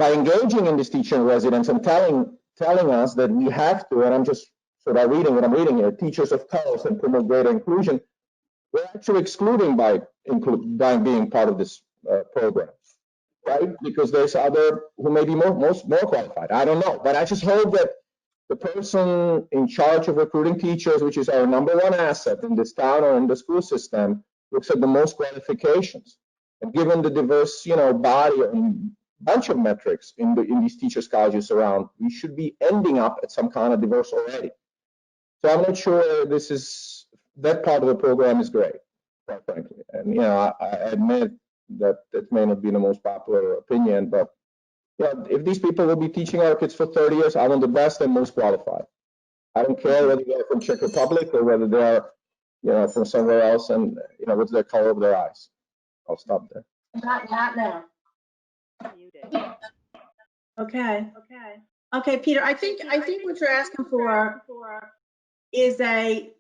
engaging in this teacher in residence and telling us that we have to, and I'm just sort of reading what I'm reading here, teachers of color and promote greater inclusion, we're actually excluding by being part of this program, right? Because there's other who may be more qualified. I don't know, but I just hope that the person in charge of recruiting teachers, which is our number one asset in this town or in the school system, looks at the most qualifications. And given the diverse, body and bunch of metrics in these teachers' colleges around, we should be ending up at some kind of diverse already. So I'm not sure that part of the program is great, quite frankly. And I admit that may not be the most popular opinion, but if these people will be teaching our kids for 30 years, I want the best and most qualified. I don't care whether they're from Czech Republic or whether they're, from somewhere else, and what's the color of their eyes. I'll stop there. Not now. Okay, Peter. I think what you're asking for is a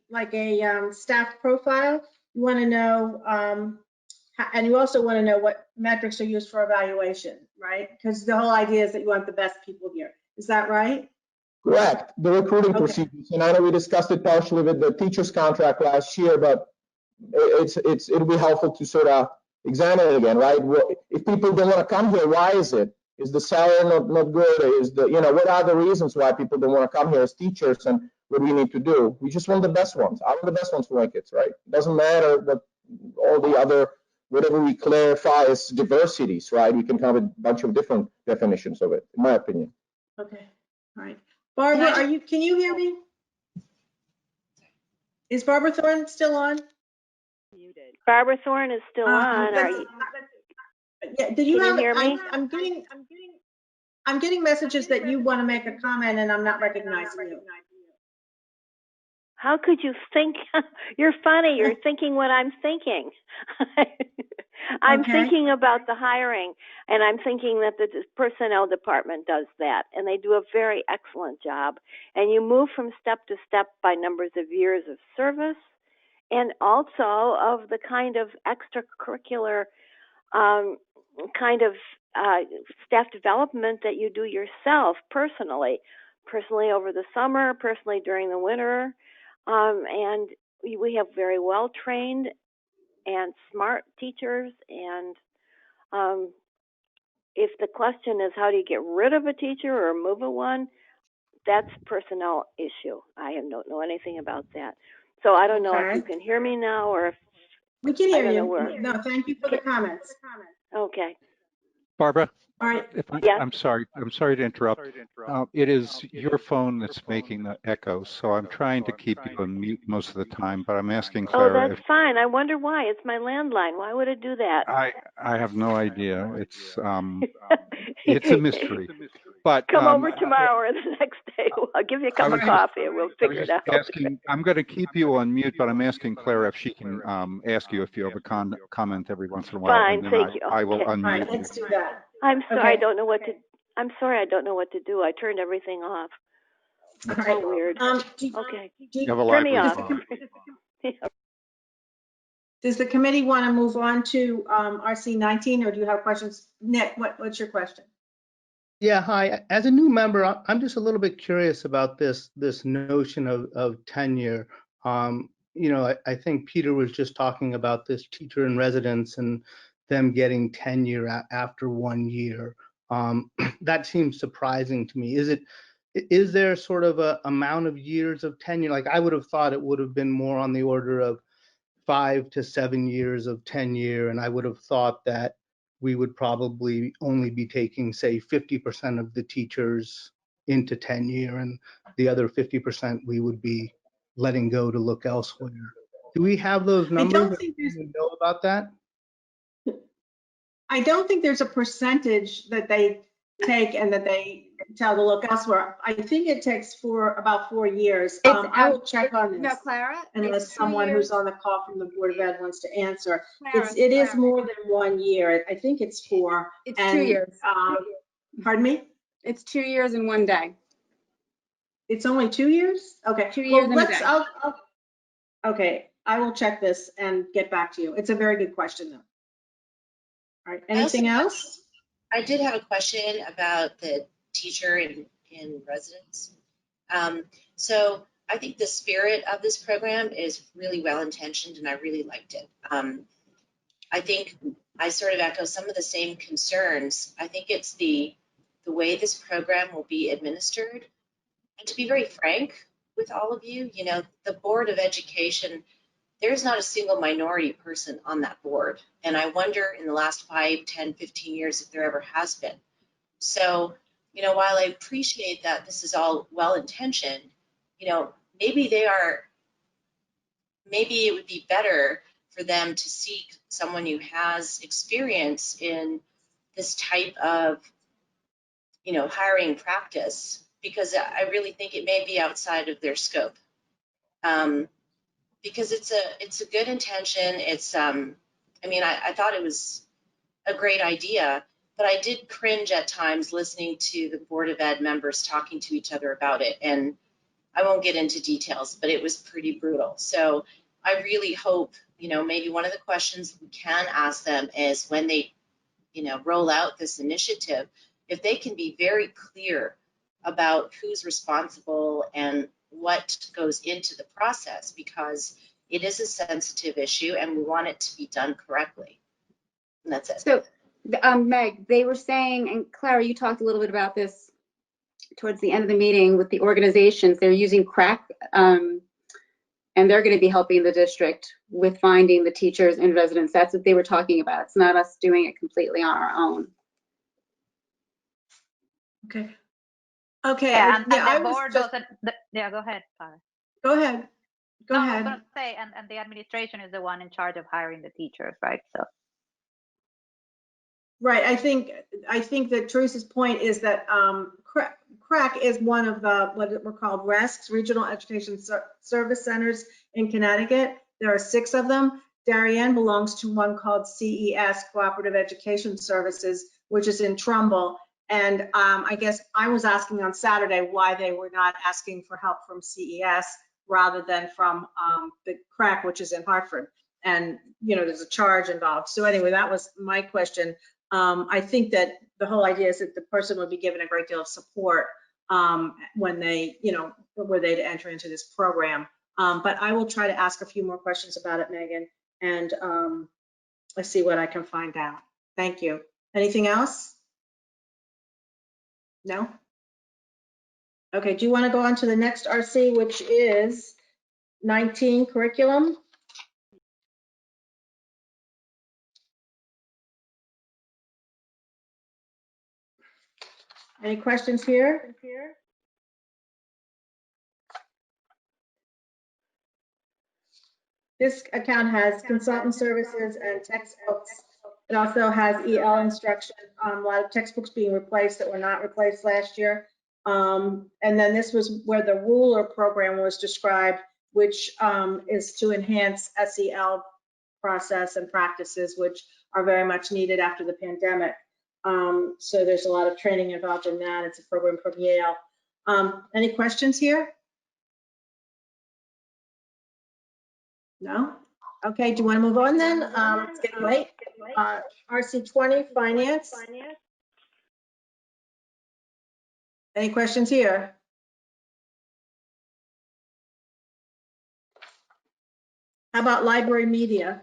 staff profile. You want to know, and you also want to know what metrics are used for evaluation, right? Because the whole idea is that you want the best people here. Is that right? Correct. The recruiting procedures, and I know we discussed it partially with the teacher's contract last year, but it'll be helpful to sort of examine it again, right? If people don't want to come here, why is it? Is the salary not good? Is what are the reasons why people don't want to come here as teachers, and what do we need to do? We just want the best ones. I want the best ones for my kids, right? It doesn't matter what all the other, whatever we clarify as diversities, right? We can have a bunch of different definitions of it, in my opinion. Okay, all right. Barbara, can you hear me? Is Barbara Thorne still on? Barbara Thorne is still on. Yeah, Can you hear me? I'm getting messages that you want to make a comment and I'm not recognizing you. How could you think? You're funny. You're thinking what I'm thinking. I'm thinking about the hiring, and I'm thinking that the personnel department does that, and they do a very excellent job. And you move from step to step by numbers of years of service, and also of the kind of extracurricular staff development that you do yourself personally over the summer, personally during the winter. And we have very well trained and smart teachers. And if the question is how do you get rid of a teacher or move a one, that's a personnel issue. I don't know anything about that. So I don't know if you can hear me now or if we can hear you. No, thank you for the comments. Okay. Barbara, all right. I'm sorry to interrupt. It is your phone that's making the echoes, so I'm trying to keep you on mute most of the time, but I'm asking Clara. Oh, that's fine. I wonder why. It's my landline. Why would it do that? I have no idea. It's it's a mystery. But come over tomorrow or the next day. I'll give you a cup of coffee and we'll figure it out. I'm going to keep you on mute, but I'm asking Clara if she can ask you if you have a comment every once in a while. Fine, thank you. I will unmute. Right, let's do that. I'm sorry, I don't know what to. I'm sorry, I don't know what to do. I turned everything off. It's so weird. Okay, turn me off. Does the committee want to move on to RC 19, or do you have questions? Nick, what's your question? Yeah, hi. As a new member, I'm just a little bit curious about this notion of tenure. I think Peter was just talking about this teacher in residence and them getting tenure after 1 year. That seems surprising to me. Is there sort of a amount of years of tenure? Like I would have thought it would have been more on the order of 5 to 7 years of tenure, and I would have thought that we would probably only be taking, say, 50% of the teachers into tenure, and the other 50% we would be letting go to look elsewhere. Do we have those numbers? I don't think you know about that. I don't think there's a percentage that they take and that they tell to look elsewhere. I think it takes about 4 years. I will check on this. No, Clara, Unless someone who's on the call from the Board of Ed wants to answer. Clara, It is more than 1 year. I think it's 4. It's 2 years. Pardon me? It's 2 years and 1 day. It's only 2 years? Okay. 2 years and a day. Okay, I will check this and get back to you. It's a very good question, though. All right, anything else? I did have a question about the teacher in residence. So I think the spirit of this program is really well-intentioned, and I really liked it. I think I sort of echo some of the same concerns. I think it's the way this program will be administered. And to be very frank with all of you, you know, the Board of Education, there's not a single minority person on that board. And I wonder in the last 5, 10, 15 years if there ever has been. So, you know, while I appreciate that this is all well-intentioned, you know, maybe it would be better for them to seek someone who has experience in this type of, you know, hiring practice, because I really think it may be outside of their scope. Because it's a good intention. It's, I mean, I thought it was a great idea, but I did cringe at times listening to the Board of Ed members talking to each other about it. And I won't get into details, but it was pretty brutal. So I really hope, you know, maybe one of the questions we can ask them is when they, you know, roll out this initiative, if they can be very clear about who's responsible and what goes into the process, because it is a sensitive issue and we want it to be done correctly. And that's it. So, Meg, they were saying, and Clara, you talked a little bit about this towards the end of the meeting with the organizations. They're using crack, and they're going to be helping the district with finding the teachers in residence. That's what they were talking about. It's not us doing it completely on our own. Okay. Okay. Yeah, and the board doesn't. Yeah, go ahead, Clara. Go ahead. Go ahead. I was going to say, and the administration is the one in charge of hiring the teachers, right? So. Right. I think that Teresa's point is that CRAC is one of the what were called RESCs, Regional Education Service Centers in Connecticut. There are 6 of them. Darien belongs to one called CES, Cooperative Education Services, which is in Trumbull. And I guess I was asking on Saturday why they were not asking for help from CES rather than from the CRAC, which is in Hartford. And, you know, there's a charge involved. So anyway, that was my question. I think that the whole idea is that the person would be given a great deal of support when they, you know, were they to enter into this program. But I will try to ask a few more questions about it, Megan, and let's see what I can find out. Thank you. Anything else? No? Okay, do you want to go on to the next RC, which is 19 curriculum? Any questions here? This account has consultant services and textbooks. It also has EL instruction, a lot of textbooks being replaced that were not replaced last year. And then this was where the ruler program was described, which is to enhance SEL process and practices, which are very much needed after the pandemic. So there's a lot of training involved in that. It's a program from Yale. Any questions here? No? Okay, do you want to move on then? It's getting late. RC20, finance. Any questions here? How about library media?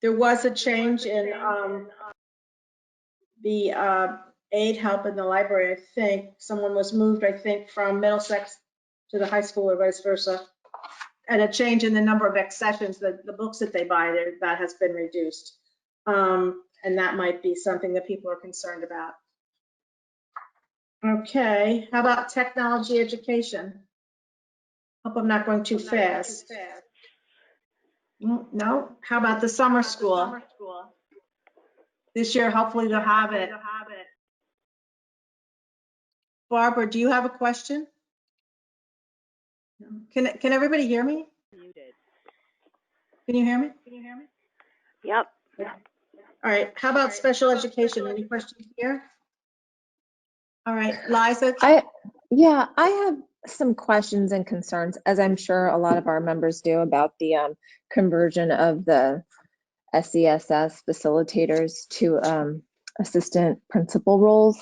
There was a change in the aid help in the library, I think. Someone was moved, I think, from Middlesex to the high school or vice versa. And a change in the number of accessions, the books that they buy, that has been reduced. And that might be something that people are concerned about. Okay, how about technology education? Hope I'm not going too fast. No? How about the summer school? this year, hopefully they'll have it. Barbara, do you have a question? Can everybody hear me? Can you hear me? Yep. All right, how about special education? Any questions here? All right, Liza? I have some questions and concerns, as I'm sure a lot of our members do, about the conversion of the SESS facilitators to assistant principal roles.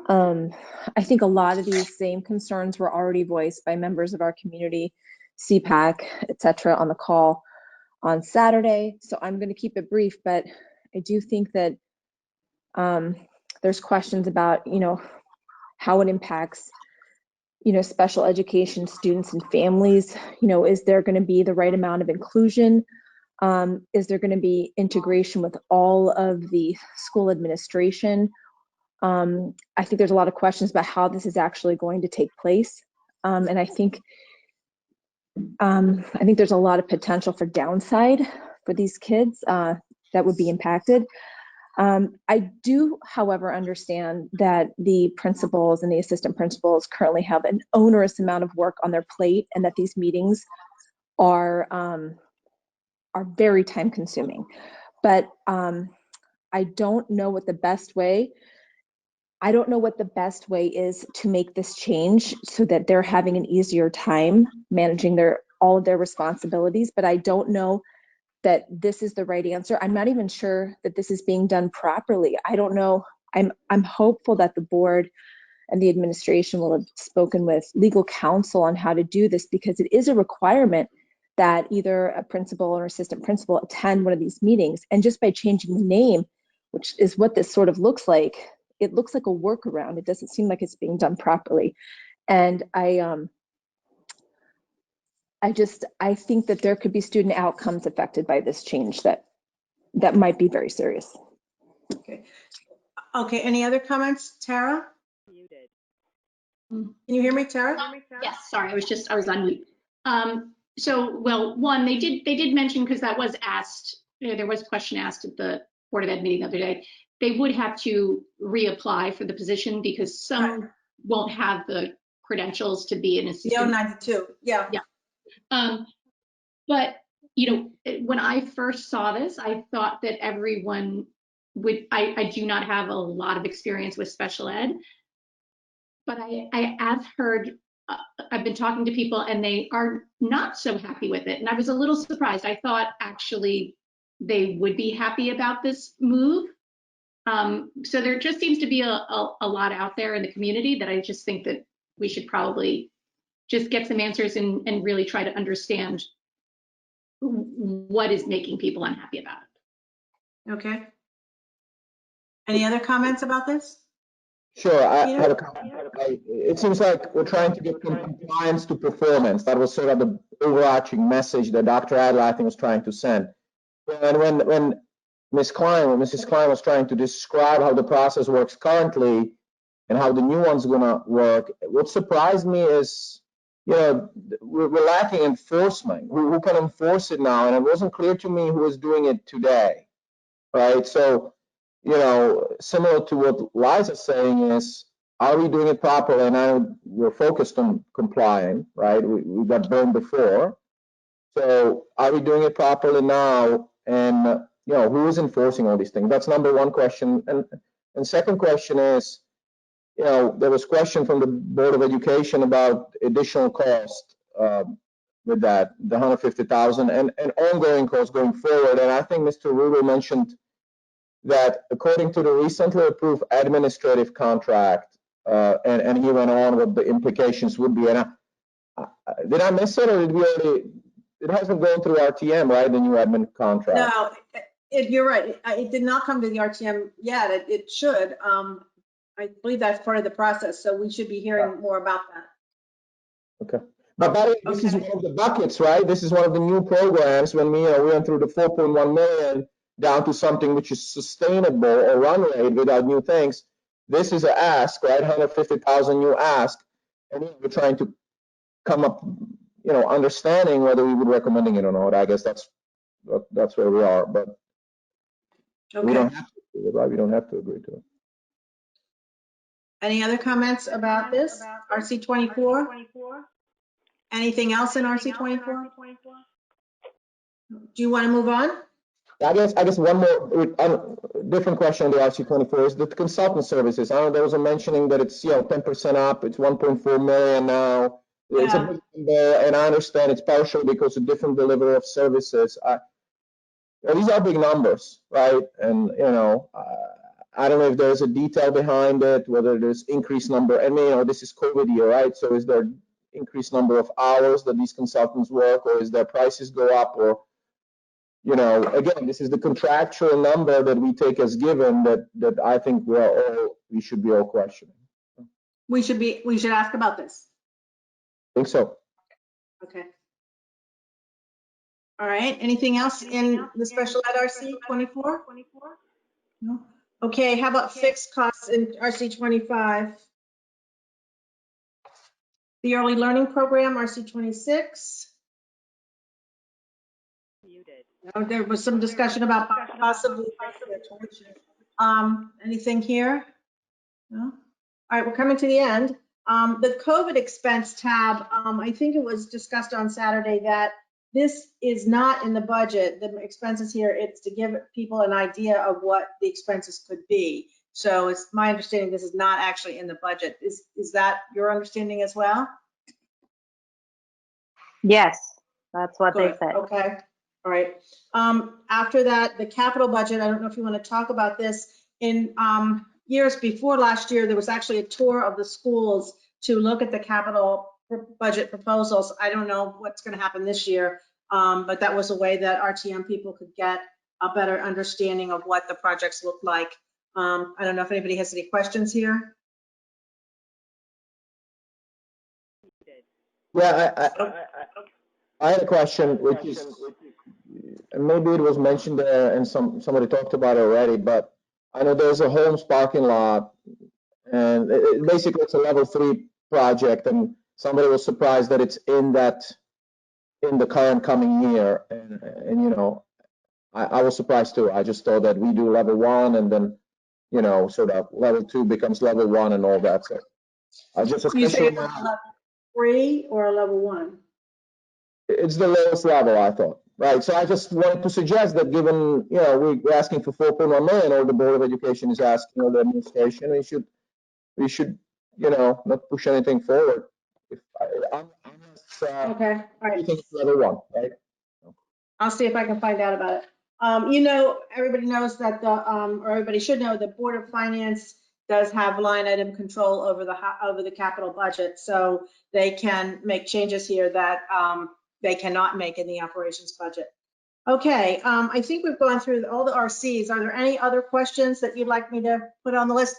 I think a lot of these same concerns were already voiced by members of our community, CPAC, et cetera, on the call on Saturday. So I'm going to keep it brief, but I do think that there's questions about, how it impacts, special education students and families. Is there going to be the right amount of inclusion? Is there going to be integration with all of the school administration? I think there's a lot of questions about how this is actually going to take place. And I think there's a lot of potential for downside for these kids that would be impacted. I do, however, understand that the principals and the assistant principals currently have an onerous amount of work on their plate, and that these meetings are very time consuming. But I don't know what the best way is to make this change so that they're having an easier time managing all of their responsibilities. But I don't know that this is the right answer. I'm not even sure that this is being done properly. I don't know. I'm hopeful that the board and the administration will have spoken with legal counsel on how to do this, because it is a requirement that either a principal or assistant principal attend one of these meetings. And just by changing the name, which is what this sort of looks like, it looks like a workaround. It doesn't seem like it's being done properly. And I think that there could be student outcomes affected by this change that might be very serious. Okay, any other comments? Tara? Can you hear me, Tara? Yes, sorry, I was on mute. So, well, one, they did mention, because that was asked, there was a question asked at the Board of Ed meeting the other day, they would have to reapply for the position because some won't have the credentials to be an assistant. 92, yeah. But, when I first saw this, I thought that everyone would, I do not have a lot of experience with special ed, but I have heard, I've been talking to people and they are not so happy with it. And I was a little surprised. I thought actually they would be happy about this move. So there just seems to be a lot out there in the community that I just think that we should probably just get some answers and really try to understand what is making people unhappy about it. Okay. Any other comments about this? Sure, I have a comment. It seems like we're trying to get from compliance to performance. That was sort of the overarching message that Dr. Adler, I think, was trying to send. And when Mrs. Klein was trying to describe how the process works currently and how the new one's gonna work, what surprised me is, we're lacking enforcement. Who can enforce it now? And it wasn't clear to me who was doing it today, right? So, similar to what Liza's saying is, are we doing it properly? And now we're focused on complying, right? We got burned before. So are we doing it properly now? And, who is enforcing all these things? That's number one question. And second question is, there was a question from the Board of Education about additional cost with that, the 150,000 and ongoing costs going forward. And I think Mr. Rudo mentioned that according to the recently approved administrative contract, and he went on what the implications would be. And did I miss it, or did we already? It hasn't gone through RTM, right? The new admin contract. No, you're right. It did not come to the RTM yet. It should. I believe that's part of the process, so we should be hearing more about that. Okay. But this is one of the buckets, right? This is one of the new programs when we went through the 4.1 million down to something which is sustainable or run rate without new things. This is an ask, right? 150,000 new ask, and we're trying to come up, understanding whether we would recommending it or not. I guess that's where we are, but we don't have to. right? We don't have to agree to it. Any other comments about this? RC 24? Anything else in RC 24? Do you want to move on? I guess one more different question on the RC 24 is the consultant services. I know there was a mentioning that it's 10% up. It's 1.4 million now. It's a big number, and I understand it's partial because of different delivery of services. These are big numbers, right? And I don't know if there's a detail behind it, whether there's increased number. I mean, this is COVID year, right? So is there increased number of hours that these consultants work, or is their prices go up, or again, this is the contractual number that we take as given that I think we should be all questioning. We should ask about this. I think so. Okay. All right. Anything else in the special ed RC 24? No. Okay. How about fixed costs in RC 25? The early learning program, RC 26. There was some discussion about possibly anything here? No? All right, we're coming to the end. The COVID expense tab, I think it was discussed on Saturday that this is not in the budget. The expenses here, it's to give people an idea of what the expenses could be. So it's my understanding this is not actually in the budget. Is that your understanding as well? Yes, that's what Good. they said. Okay. All right. After that, the capital budget, I don't know if you want to talk about this. In years before last year, there was actually a tour of the schools to look at the capital budget proposals. I don't know what's going to happen this year, but that was a way that RTM people could get a better understanding of what the projects look like. I don't know if anybody has any questions here. Yeah, I had a question, which is, maybe it was mentioned there and somebody talked about it already, but I know there's a Holmes parking lot, and basically it's a level 3 project, and somebody was surprised that it's in the current coming year, and I was surprised too. I just thought that we do level 1 and then sort of level 2 becomes level 1 and all that. So I just You say it's level 3 or level 1? It's the lowest level, I thought. Right. So I just wanted to suggest that given, we're asking for 4.1 million, or the Board of Education is asking, or the administration, we should, not push anything forward. Okay. All right. Level 1, right? I'll see if I can find out about it. Everybody knows that or everybody should know the Board of Finance does have line item control over the capital budget, so they can make changes here that they cannot make in the operations budget. Okay, I think we've gone through all the RCs. Are there any other questions that you'd like me to put on the list?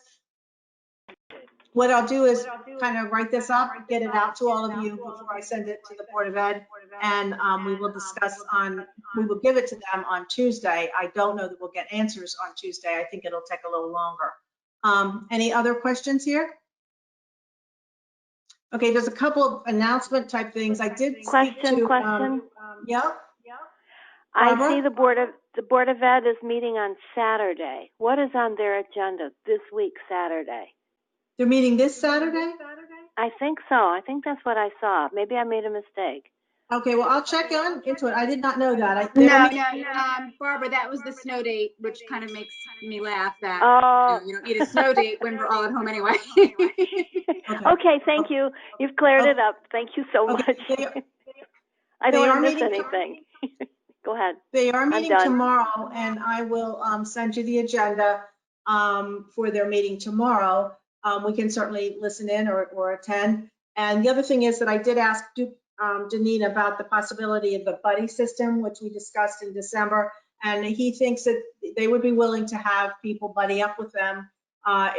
What I'll do is kind of write this up, get it out to all of you before I send it to the Board of Ed, and we will give it to them on Tuesday. I don't know that we'll get answers on Tuesday. I think it'll take a little longer. Any other questions here? Okay, there's a couple of announcement type things. I did Question. Yeah. I see the Board of Ed is meeting on Saturday. What is on their agenda this week, Saturday? They're meeting this Saturday? I think so. I think that's what I saw. Maybe I made a mistake. Okay, well, I'll check into it. I did not know that. No, Barbara, that was the snow date, which kind of makes me laugh that you don't need a snow date when we're all at home anyway. Okay, thank you. You've cleared it up. Thank you so much. I don't want to miss anything. Go ahead. They are meeting tomorrow, and I will send you the agenda for their meeting tomorrow. We can certainly listen in or attend. And the other thing is that I did ask Janine about the possibility of the buddy system, which we discussed in December, and he thinks that they would be willing to have people buddy up with them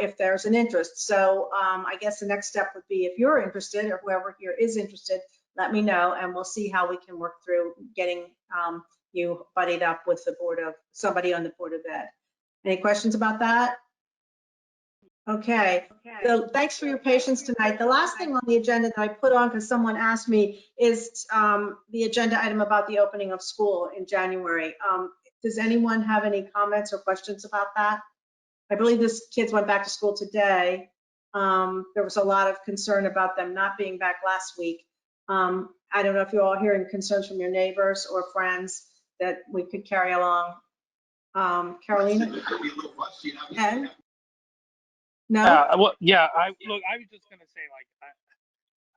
if there's an interest. So I guess the next step would be, if you're interested, or whoever here is interested, let me know, and we'll see how we can work through getting you buddied up with somebody on the Board of Ed. Any questions about that? Okay, so thanks for your patience tonight. The last thing on the agenda that I put on, because someone asked me, is the agenda item about the opening of school in January. Does anyone have any comments or questions about that? I believe this kids went back to school today. There was a lot of concern about them not being back last week. I don't know if you're all hearing concerns from your neighbors or friends that we could carry along. Carolina? Ed? No? Well, yeah. I was just gonna say, like,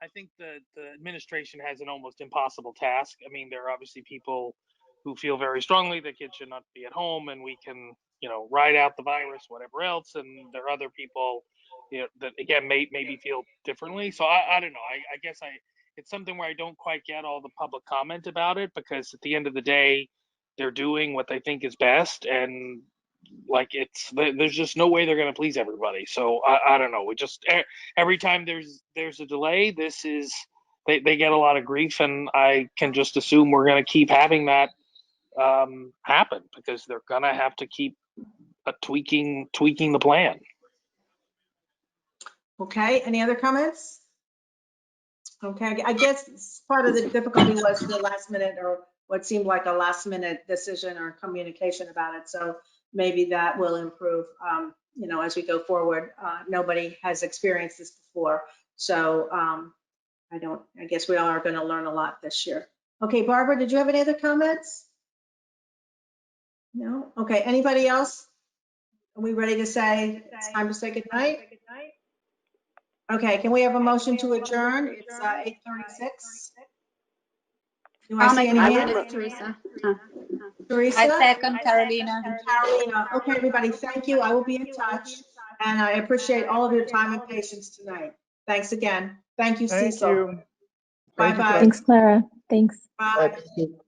I think the administration has an almost impossible task. I mean, there are obviously people who feel very strongly that kids should not be at home, and we can, ride out the virus, whatever else. And there are other people, that again maybe feel differently. So I don't know. I guess it's something where I don't quite get all the public comment about it, because at the end of the day, they're doing what they think is best, and like there's just no way they're going to please everybody. So I don't know. We just every time there's a delay, they get a lot of grief, and I can just assume we're going to keep having that happen, because they're going to have to keep tweaking the plan. Okay, any other comments? Okay, I guess part of the difficulty was the last minute, or what seemed like a last minute decision or communication about it. So maybe that will improve, as we go forward. Nobody has experienced this before. So I guess we all are going to learn a lot this year. Okay, Barbara, did you have any other comments? No? Okay, anybody else? Are we ready to say it's time to say goodnight? Okay, can we have a motion to adjourn? It's 8:36. Do I see any hands? Teresa. Teresa? I second Carolina. Carolina. Okay, everybody, thank you. I will be in touch. And I appreciate all of your time and patience tonight. Thanks again. Thank you, Thank Cecil. you. Bye-bye. Thanks, Clara. Thanks. Bye. Thank you.